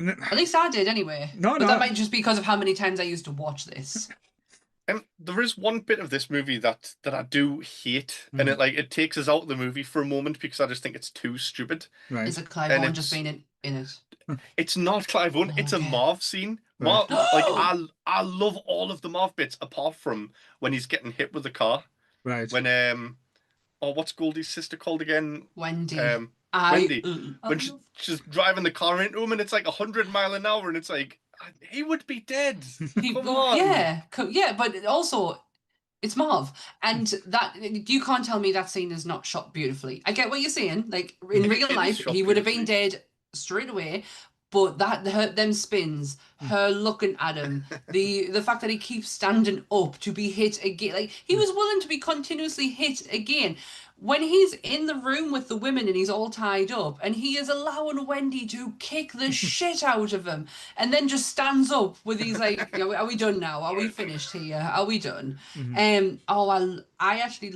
At least I did anyway. No, But that might just be because of how many times I used to watch this. There is one bit of this movie that I do hate, and it takes us out of the movie for a moment because I just think it's too stupid. Right. Is it Clive And Owen just being in it? It's not Clive Owen. It's a Okay. Marv scene. Right. Marv, like I love all of the Marv bits apart from when he's getting hit with the car. Right. When what's Goldie's sister called again? Wendy. Wendy. When she's driving the car into him and it's like 100 miles an hour and it's like, he would be dead. Come on. Yeah, but also it's Marv, and that you can't tell me that scene is not shot beautifully. I get what you're saying. Like in real It is life, shot he would have been beautifully. dead straight away. But them spins, her looking at him, the fact that he keeps standing up to be hit again, like he was willing to be continuously hit again. When he's in the room with the women and he's all tied up, and he is allowing Wendy to kick the shit out of him, and then just stands up with these like, are we done now? Are we finished here? Are we done? I actually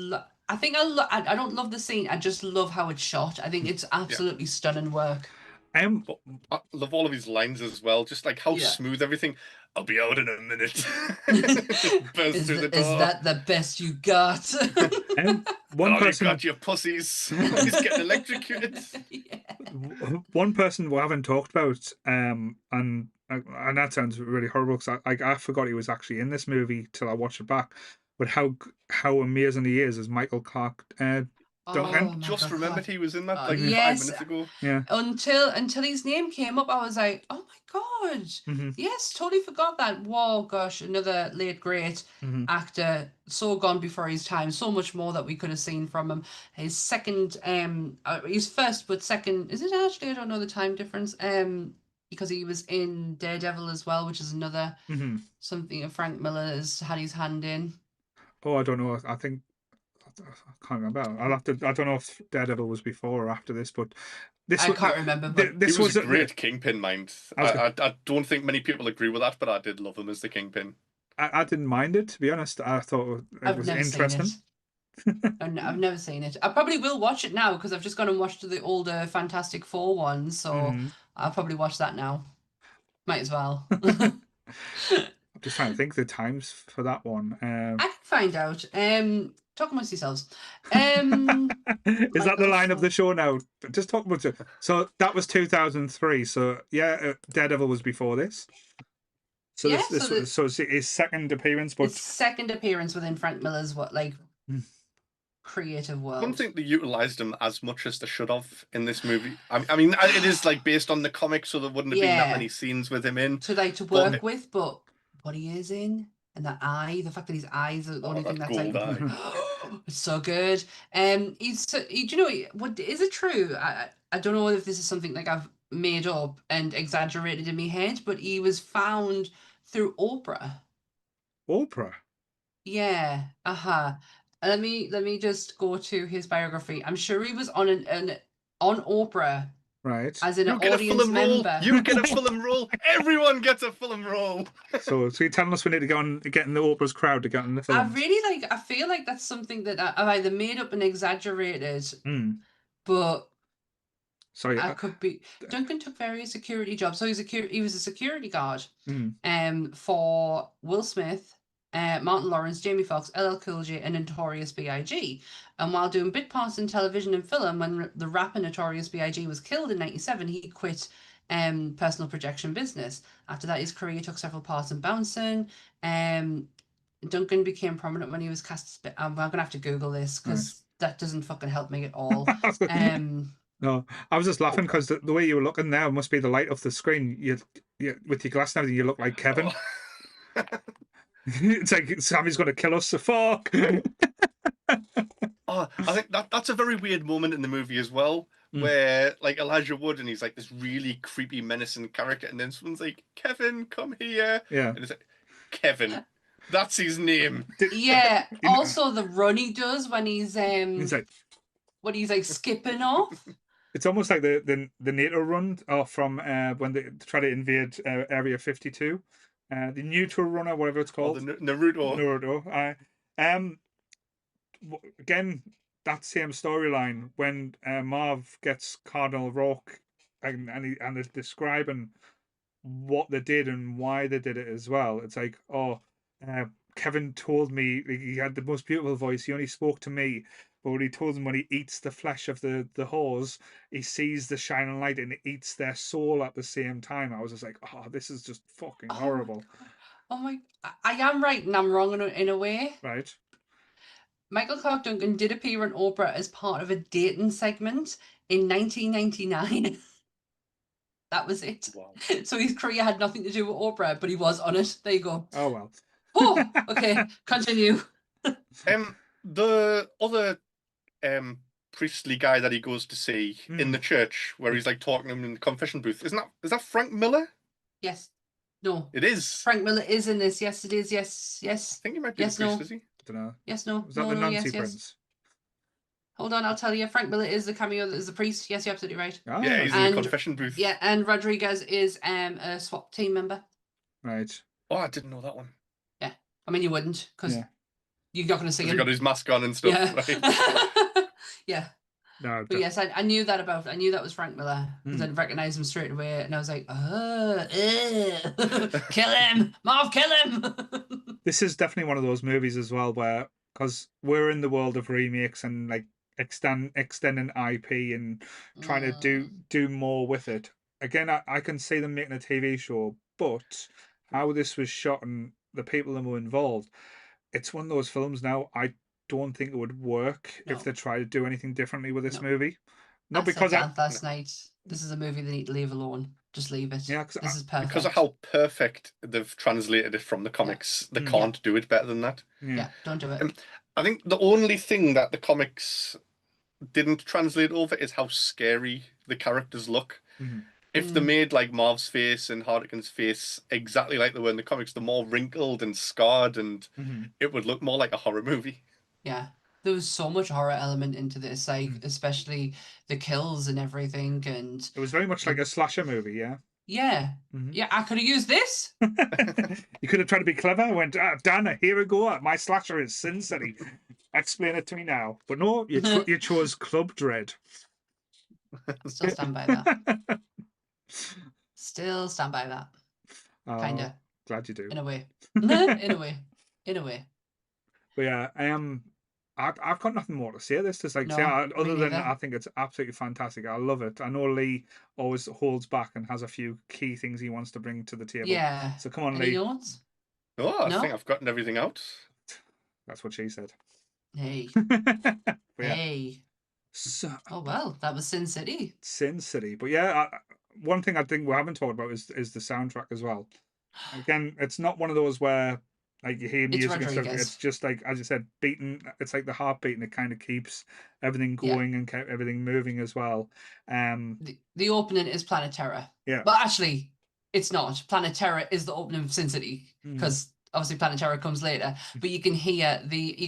I think I don't love the scene. I just love how it's shot. I think it's absolutely stunning work. But I love all of his lines as well. Just like how Yeah. smooth everything. I'll be out in a minute. Burst Is, through the door. is that the best you got? One You person, got your pussies. He's getting electrocuted. one person we haven't talked about, and that sounds really horrible because I forgot he was actually in this movie till I watched it back. But how amazing he is as Michael Clark Duncan. Oh, Just Michael remembered Clark. he was in that like Yes. 5 minutes ago. Yeah. Until his name came up, I was like, oh my god. Mm-hmm. Yes, totally forgot that. Whoa, gosh, another late great actor, so gone before his time. So much more that we could have seen from him. His second, his first but second. Is it actually? I don't know the time difference. Because he was in Daredevil as well, which is another something Frank Miller has had his hand in. Oh, I don't know. I think I can't remember. I'll have to. I don't know if Daredevil was before or after this, but I can't remember. But this He was a great Kingpin, mind. I don't think many people agree with that, but I did love him as the Kingpin. I didn't mind it, to be honest. I thought it was interesting. I've never seen it. I probably will watch it now because I've just gone and watched the older Fantastic Four ones, so I'll probably watch that now. Might as well. I'm just trying to think the times for that one. I can find out. Talk amongst yourselves. Is that the line of the show now? Just talk about it. So that was 2003. So yeah, Daredevil was before this. So Yeah, so it's his second appearance, but his second appearance within Frank Miller's creative world. I don't think they utilized him as much as they should have in this movie. I mean, it is like based on the comic, so there wouldn't have been that many scenes with him in. To work with, but what he is in, and that eye, the fact that his eyes are the only thing that's like, it's so good. Do you know what? Is it true? I don't know if this is something like I've made up and exaggerated in my head, but he was found through Oprah. Oprah. Yeah. Let me just go to his biography. I'm sure he was on on Oprah. Right. As an audience member. You get a Fulham role. Everyone gets a Fulham role. So you're telling us we need to go and get in the Oprah's crowd to get in the film. I feel like that's something that I've either made up and exaggerated, but Sorry. I could be. Duncan took various security jobs. So he was a security guard for Will Smith, Martin Lawrence, Jamie Foxx, LL Cool J, and Notorious B.I.G. And while doing bit parts in television and film, when the rapper Notorious B.I.G. was killed in '97, he quit personal projection business. After that, his career took several parts in bouncing. Duncan became prominent when he was cast. I'm gonna have to Google this because that doesn't fucking help me at all. No, I was just laughing because the way you were looking now must be the light of the screen. You with your glass and everything, you look like Kevin. Oh. It's like Sammy's going to kill us. The fuck. Oh, I think that's a very weird moment in the movie as well, where like Elijah Wood and he's like this really creepy, menacing character, and then someone's like, "Kevin, come here." Yeah, and it's like, Kevin, that's his name. Yeah. Also, the run he does when he's like, when he's like skipping off. It's almost like the NATO run from when they try to invade Area 52, the neutral runner, whatever it's called. Oh, the Naruto. Again, that same storyline when Marv gets Cardinal Rourke and is describing what they did and why they did it as well. It's like, Kevin told me he had the most beautiful voice. He only spoke to me. But when he told him when he eats the flesh of the horse, he sees the shining light and it eats their soul at the same time. I was just like, oh, this is just fucking horrible. Oh my! I am right and I'm wrong in a way. Right. Michael Clarke Duncan did appear on Oprah as part of a dating segment in 1999. That was it. Wow. So his career had nothing to do with Oprah, but he was on it. There you go. Oh well. Oh, okay. Continue. The other priestly guy that he goes to see in the church, where he's like talking to him in the confession booth, is that Frank Miller? Yes. No. It is. Frank Miller is in this. Yes, it is. Yes. Yes. I think he might be the priest, is he? I don't know. Yes, no. Was that no, the no, Nancy yes, Prince? Yes. Hold on, I'll tell you. Frank Miller is the cameo that is the priest. Yes, you're absolutely right. Oh, yeah, he's in the confession booth. Yeah, and Rodriguez is a SWAT team member. Right. Oh, I didn't know that one. Yeah. I mean, you wouldn't, because you're not going to see him. He's got his mask on and stuff, right? Yeah. No, but yes, I knew that was Frank Miller because I recognized him straight away, and I was like, kill him, Marv, kill him. This is definitely one of those movies as well where, because we're in the world of remakes and like extending IP and trying to do more with it. Again, I can see them making a TV show, but how this was shot and the people that were involved, it's one of those films now. I don't think it would work if they try to do anything differently with this movie. Not because last night. This is a movie they need to leave alone. Just leave it. Yeah, this is perfect. Because of how perfect they've translated it from the comics, they can't do it better than that. Yeah, don't do it. I think the only thing that the comics didn't translate over is how scary the characters look. If they made like Marv's face and Hartigan's face exactly like they were in the comics, they're more wrinkled and scarred, and it would look more like a horror movie. Yeah, there was so much horror element into this, like especially the kills and everything, and it was very much like a slasher movie. Yeah, I could have used this. You could have tried to be clever. Went, Dan, here we go. My slasher is Sin City. Explain it to me now. But no, you chose Club Dread. Still stand by that. Still stand by that. Kinda. Glad you do. In a way. In a way. But yeah, I've got nothing more to say. This is like, other than I think it's absolutely fantastic. I love it. I know Lee always holds back and has a few key things he wants to bring to the table. Yeah. So come on, Any Lee. notes? Oh, I think I've gotten everything out. That's what she said. Hey. Hey. So, oh well, that was Sin City. Sin City, but yeah, one thing I think we haven't talked about is the soundtrack as well. Again, it's not one of those where like you hear music and stuff. It's just like, as you said, beating. It's like the heartbeat, and it kind of keeps everything going and kept everything moving as well. The opening is Planet Terror. Yeah, but actually, it's not. Planet Terror is the opening of Sin City because obviously Planet Terror comes later. But you can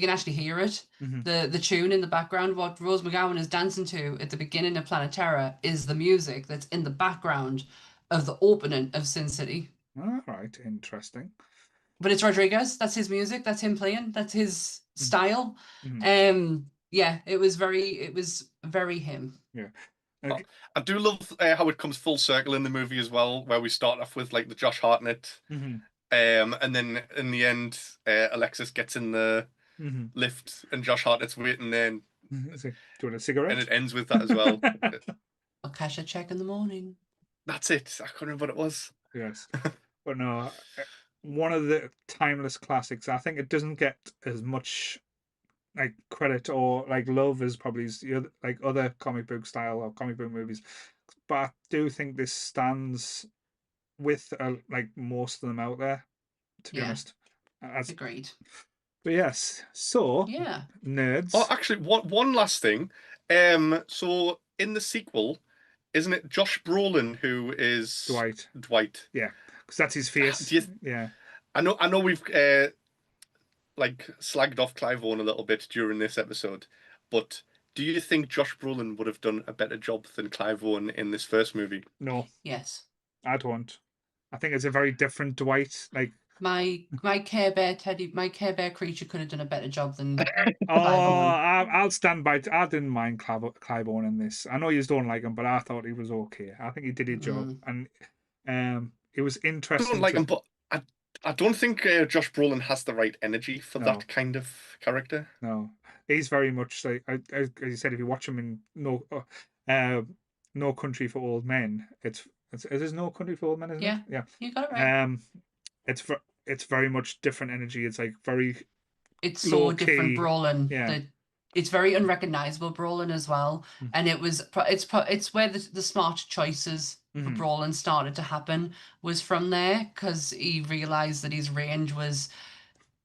actually hear it. The tune in the background, what Rose McGowan is dancing to at the beginning of Planet Terror, is the music that's in the background of the opening of Sin City. All right, interesting. But it's Rodriguez. That's his music. That's him playing. That's his style. Yeah, it was very him. Yeah, Okay. I do love how it comes full circle in the movie as well, where we start off with like the Josh Hartnett, Mhm. and then in the end, Alexis gets in the Mhm. lift, and Josh Hartnett's waiting there, and So, do you want a cigarette? it ends with that as well. I'll cash a check in the morning. That's it. I couldn't remember what it was. Yes, but no, one of the timeless classics. I think it doesn't get as much like credit or like love as probably the other, like other comic book style or comic book movies, but I do think this stands with like most of them out there. To be Yeah. honest, as Agreed. but yes, so Yeah. nerds. Oh, actually, one last thing. So in the sequel, isn't it Josh Brolin who is Dwight, Dwight? yeah, because that's his face. Do you, Yeah, I know we've like slagged off Clive Owen a little bit during this episode, but do you think Josh Brolin would have done a better job than Clive Owen in this first movie? no, Yes. I don't. I think it's a very different Dwight. Like, My Care Bear creature could have done a better job than oh, Clive Owen. I'll stand by. I didn't mind Clive Owen in this. I know you don't like him, but I thought he was okay. I think he did his job, and it was I don't interesting like to. him, but I don't think Josh Brolin has the right energy for No. that kind of character. No, he's very much like as you said. If you watch him in No Country for Old Men, it is No Country for Old Men, isn't Yeah. it? Yeah. You got it right. It's very much different energy. It's like very It's low so different key. Brolin Yeah. that it's very unrecognizable Brolin as well. Mm. And it's where the smart choices for Mhm. Brolin started to happen was from there because he realized that his range was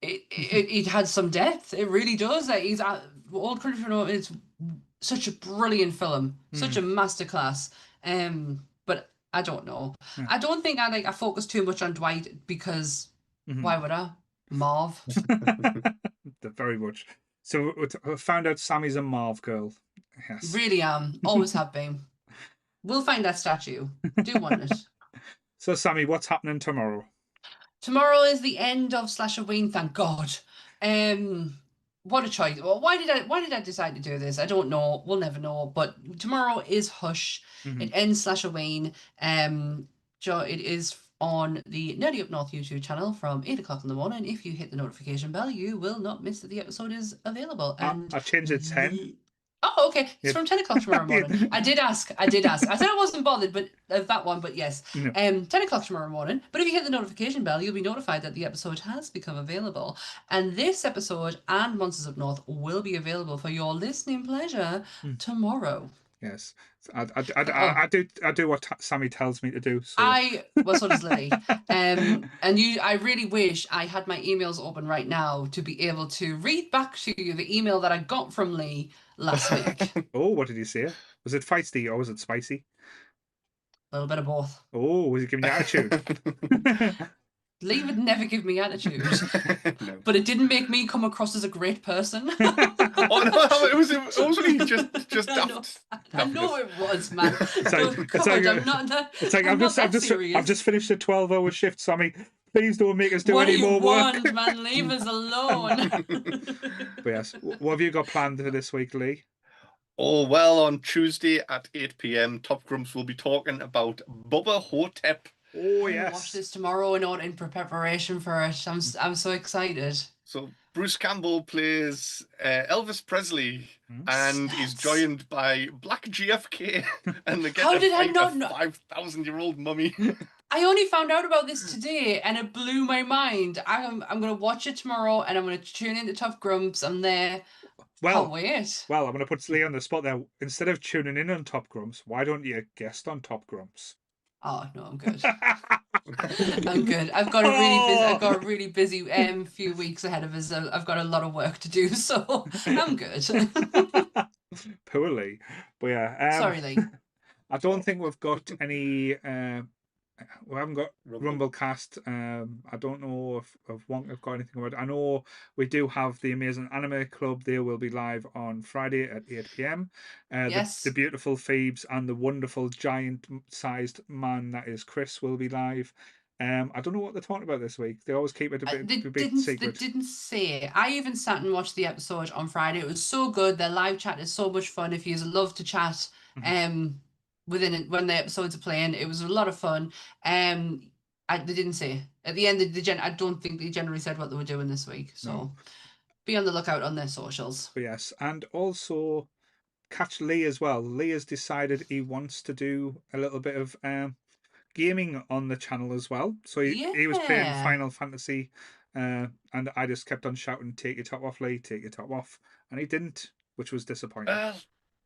it had some depth. It really does. Like he's Old Country for Old Men. It's such a brilliant film, such a masterclass. But I don't know. Yeah. I don't think I focus too much on Dwight because why would I? Marv. Very much. So I found out Sammy's a Marv girl. Yes. Really am. Always have been. We'll find that statue. Do want it. So Sammy, what's happening tomorrow? Tomorrow is the end of Slashaween, thank God. What a choice. Well, why did I decide to do this? I don't know. We'll never know. But tomorrow is Hush. It ends Slashaween. It is on the Nerdy Up North YouTube channel from 8 o'clock in the morning. If you hit the notification bell, you will not miss that the episode is available. And I changed it to 10. Oh, okay. It's Yep. from 10 o'clock tomorrow morning. I did ask. I said I wasn't bothered, but that one, but yes. No. 10 o'clock tomorrow morning. But if you hit the notification bell, you'll be notified that the episode has become available. And this episode and Monsters Up North will be available for your listening pleasure tomorrow. Yes, I do what Sammy tells me to do. So Well, so does Lily. And I really wish I had my emails open right now to be able to read back to you the email that I got from Lee last week. Oh, what did he say? Was it feisty or was it spicy? A little bit of both. Oh, was he giving you attitude? Lee would never give me attitude, No. but it didn't make me come across as a great person. Oh no, it was really just I daft. know it was, man. It's like I'm I've just finished a 12-hour shift, Sammy. Please don't make us do any more work. Want, man? Leave us alone. But yes, what have you got planned for this week, Lee? Oh, well, on Tuesday at 8 p.m, Top Grumps will be talking about Bubba Hotep. Oh, I'm yes. gonna watch this tomorrow in preparation for it. I'm so excited. So Bruce Campbell plays Elvis Presley, and he's joined by Black GFK, and they get How to did I fight not a know? 5,000-year-old mummy. I only found out about this today, and it blew my mind. I'm gonna watch it tomorrow, and I'm gonna tune into Tough Grumps. I'm there. Can't wait. Well, I'm gonna put Lee on the spot there. Instead of tuning in on Top Grumps, why don't you guest on Top Grumps? Oh no, I'm good. I'm good. I've got a really busy few weeks ahead of us. I've got a lot of work to do, so I'm good. Poor Lee. But yeah, Sorry, Lee. I don't think we've got any. We haven't got Rumble. Rumblecast. I don't know if Wonk have got anything about it. I know we do have the Amazing Anime Club. They will be live on Friday at 8 p.m. Yes. The beautiful Phoebes and the wonderful giant-sized man that is Chris will be live. I don't know what they're talking about this week. They always keep it a bit secret. They didn't say. I even sat and watched the episode on Friday. It was so good. Their live chat is so much fun. If you love to chat, within it when the episodes are playing. It was a lot of fun. They didn't say at the end. I don't think they generally said what they were doing this week. So No. be on the lookout on their socials. But yes, and also catch Lee as well. Lee has decided he wants to do a little bit of gaming on the channel as well. So he was playing Yeah. Final Fantasy, and I just kept on shouting, "Take your top off, Lee! Take your top off!" And he didn't, which was disappointing.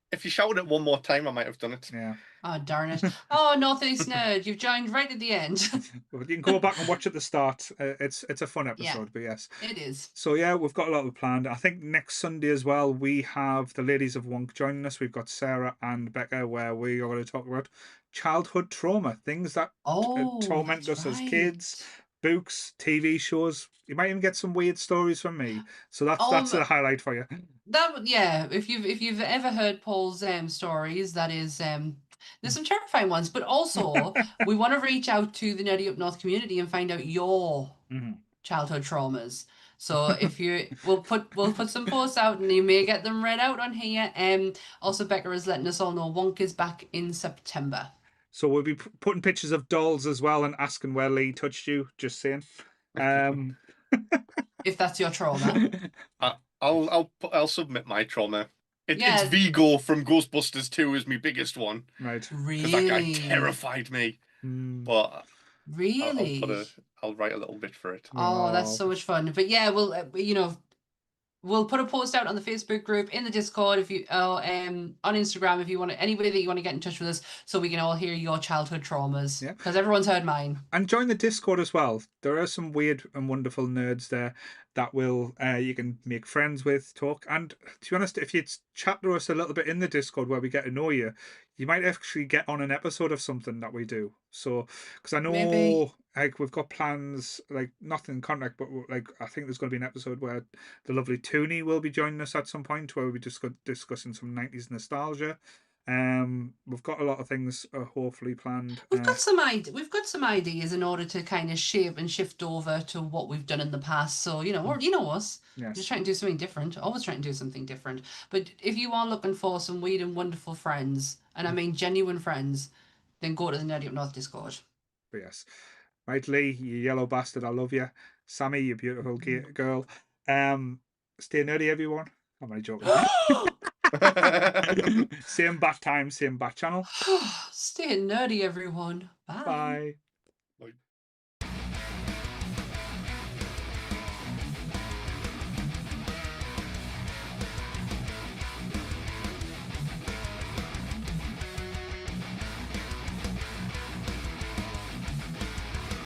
If you shouted it one more time, I might have done it. Yeah. Oh, darn it. Oh, Northeast Nerd, you've joined right at the end. Well, you can go back and watch at the start. It's a fun episode, but yes. It is. So yeah, we've got a lot planned. I think next Sunday as well, we have the ladies of Wonk joining us. We've got Sarah and Becca, where we are going to talk about childhood trauma, things that torment that's us as kids, books, TV shows. You might even get some weird stories from me. So that's a highlight for you. If you've ever heard Paul's stories, that is there's some terrifying ones, but also we want to reach out to the Nerdy Up North community and find out your childhood traumas. So if we'll put some posts out and you may get them read out on here. Also Becca is letting us all know Wonk is back in September. So we'll be putting pictures of dolls as well and asking where Lee touched you. Just saying. If that's your trauma. I'll submit my trauma. It's Vigo from Ghostbusters 2 is my biggest one. Right. Really? Because that guy terrified me. But really, I'll write a little bit for it. Oh, that's so much fun. But yeah, we'll put a post out on the Facebook group, in the Discord, if you on Instagram, if you want any way that you want to get in touch with us, so we can all hear your childhood traumas. Yeah, because everyone's heard mine. And join the Discord as well. There are some weird and wonderful nerds there that will you can make friends with, talk. And to be honest, if you chat to us a little bit in the Discord where we get to know you, you might actually get on an episode of something that we do. So, because I know like we've got plans, like nothing in contract, but like I think there's going to be an episode where the lovely Toonie will be joining us at some point, where we'll be discussing some 90s nostalgia. We've got a lot of things hopefully planned. We've got some ideas in order to kind of shape and shift over to what we've done in the past. So you know us. Yes. Just trying to do something different. Always trying to do something different. But if you are looking for some weird and wonderful friends, and I mean genuine friends, then go to the Nerdy Up North Discord. But yes. Right, Lee, you yellow bastard, I love you. Sammy, you beautiful girl. Stay nerdy, everyone. I'm only joking. Same bat time, same bat channel. Stay nerdy, everyone. Bye. Bye.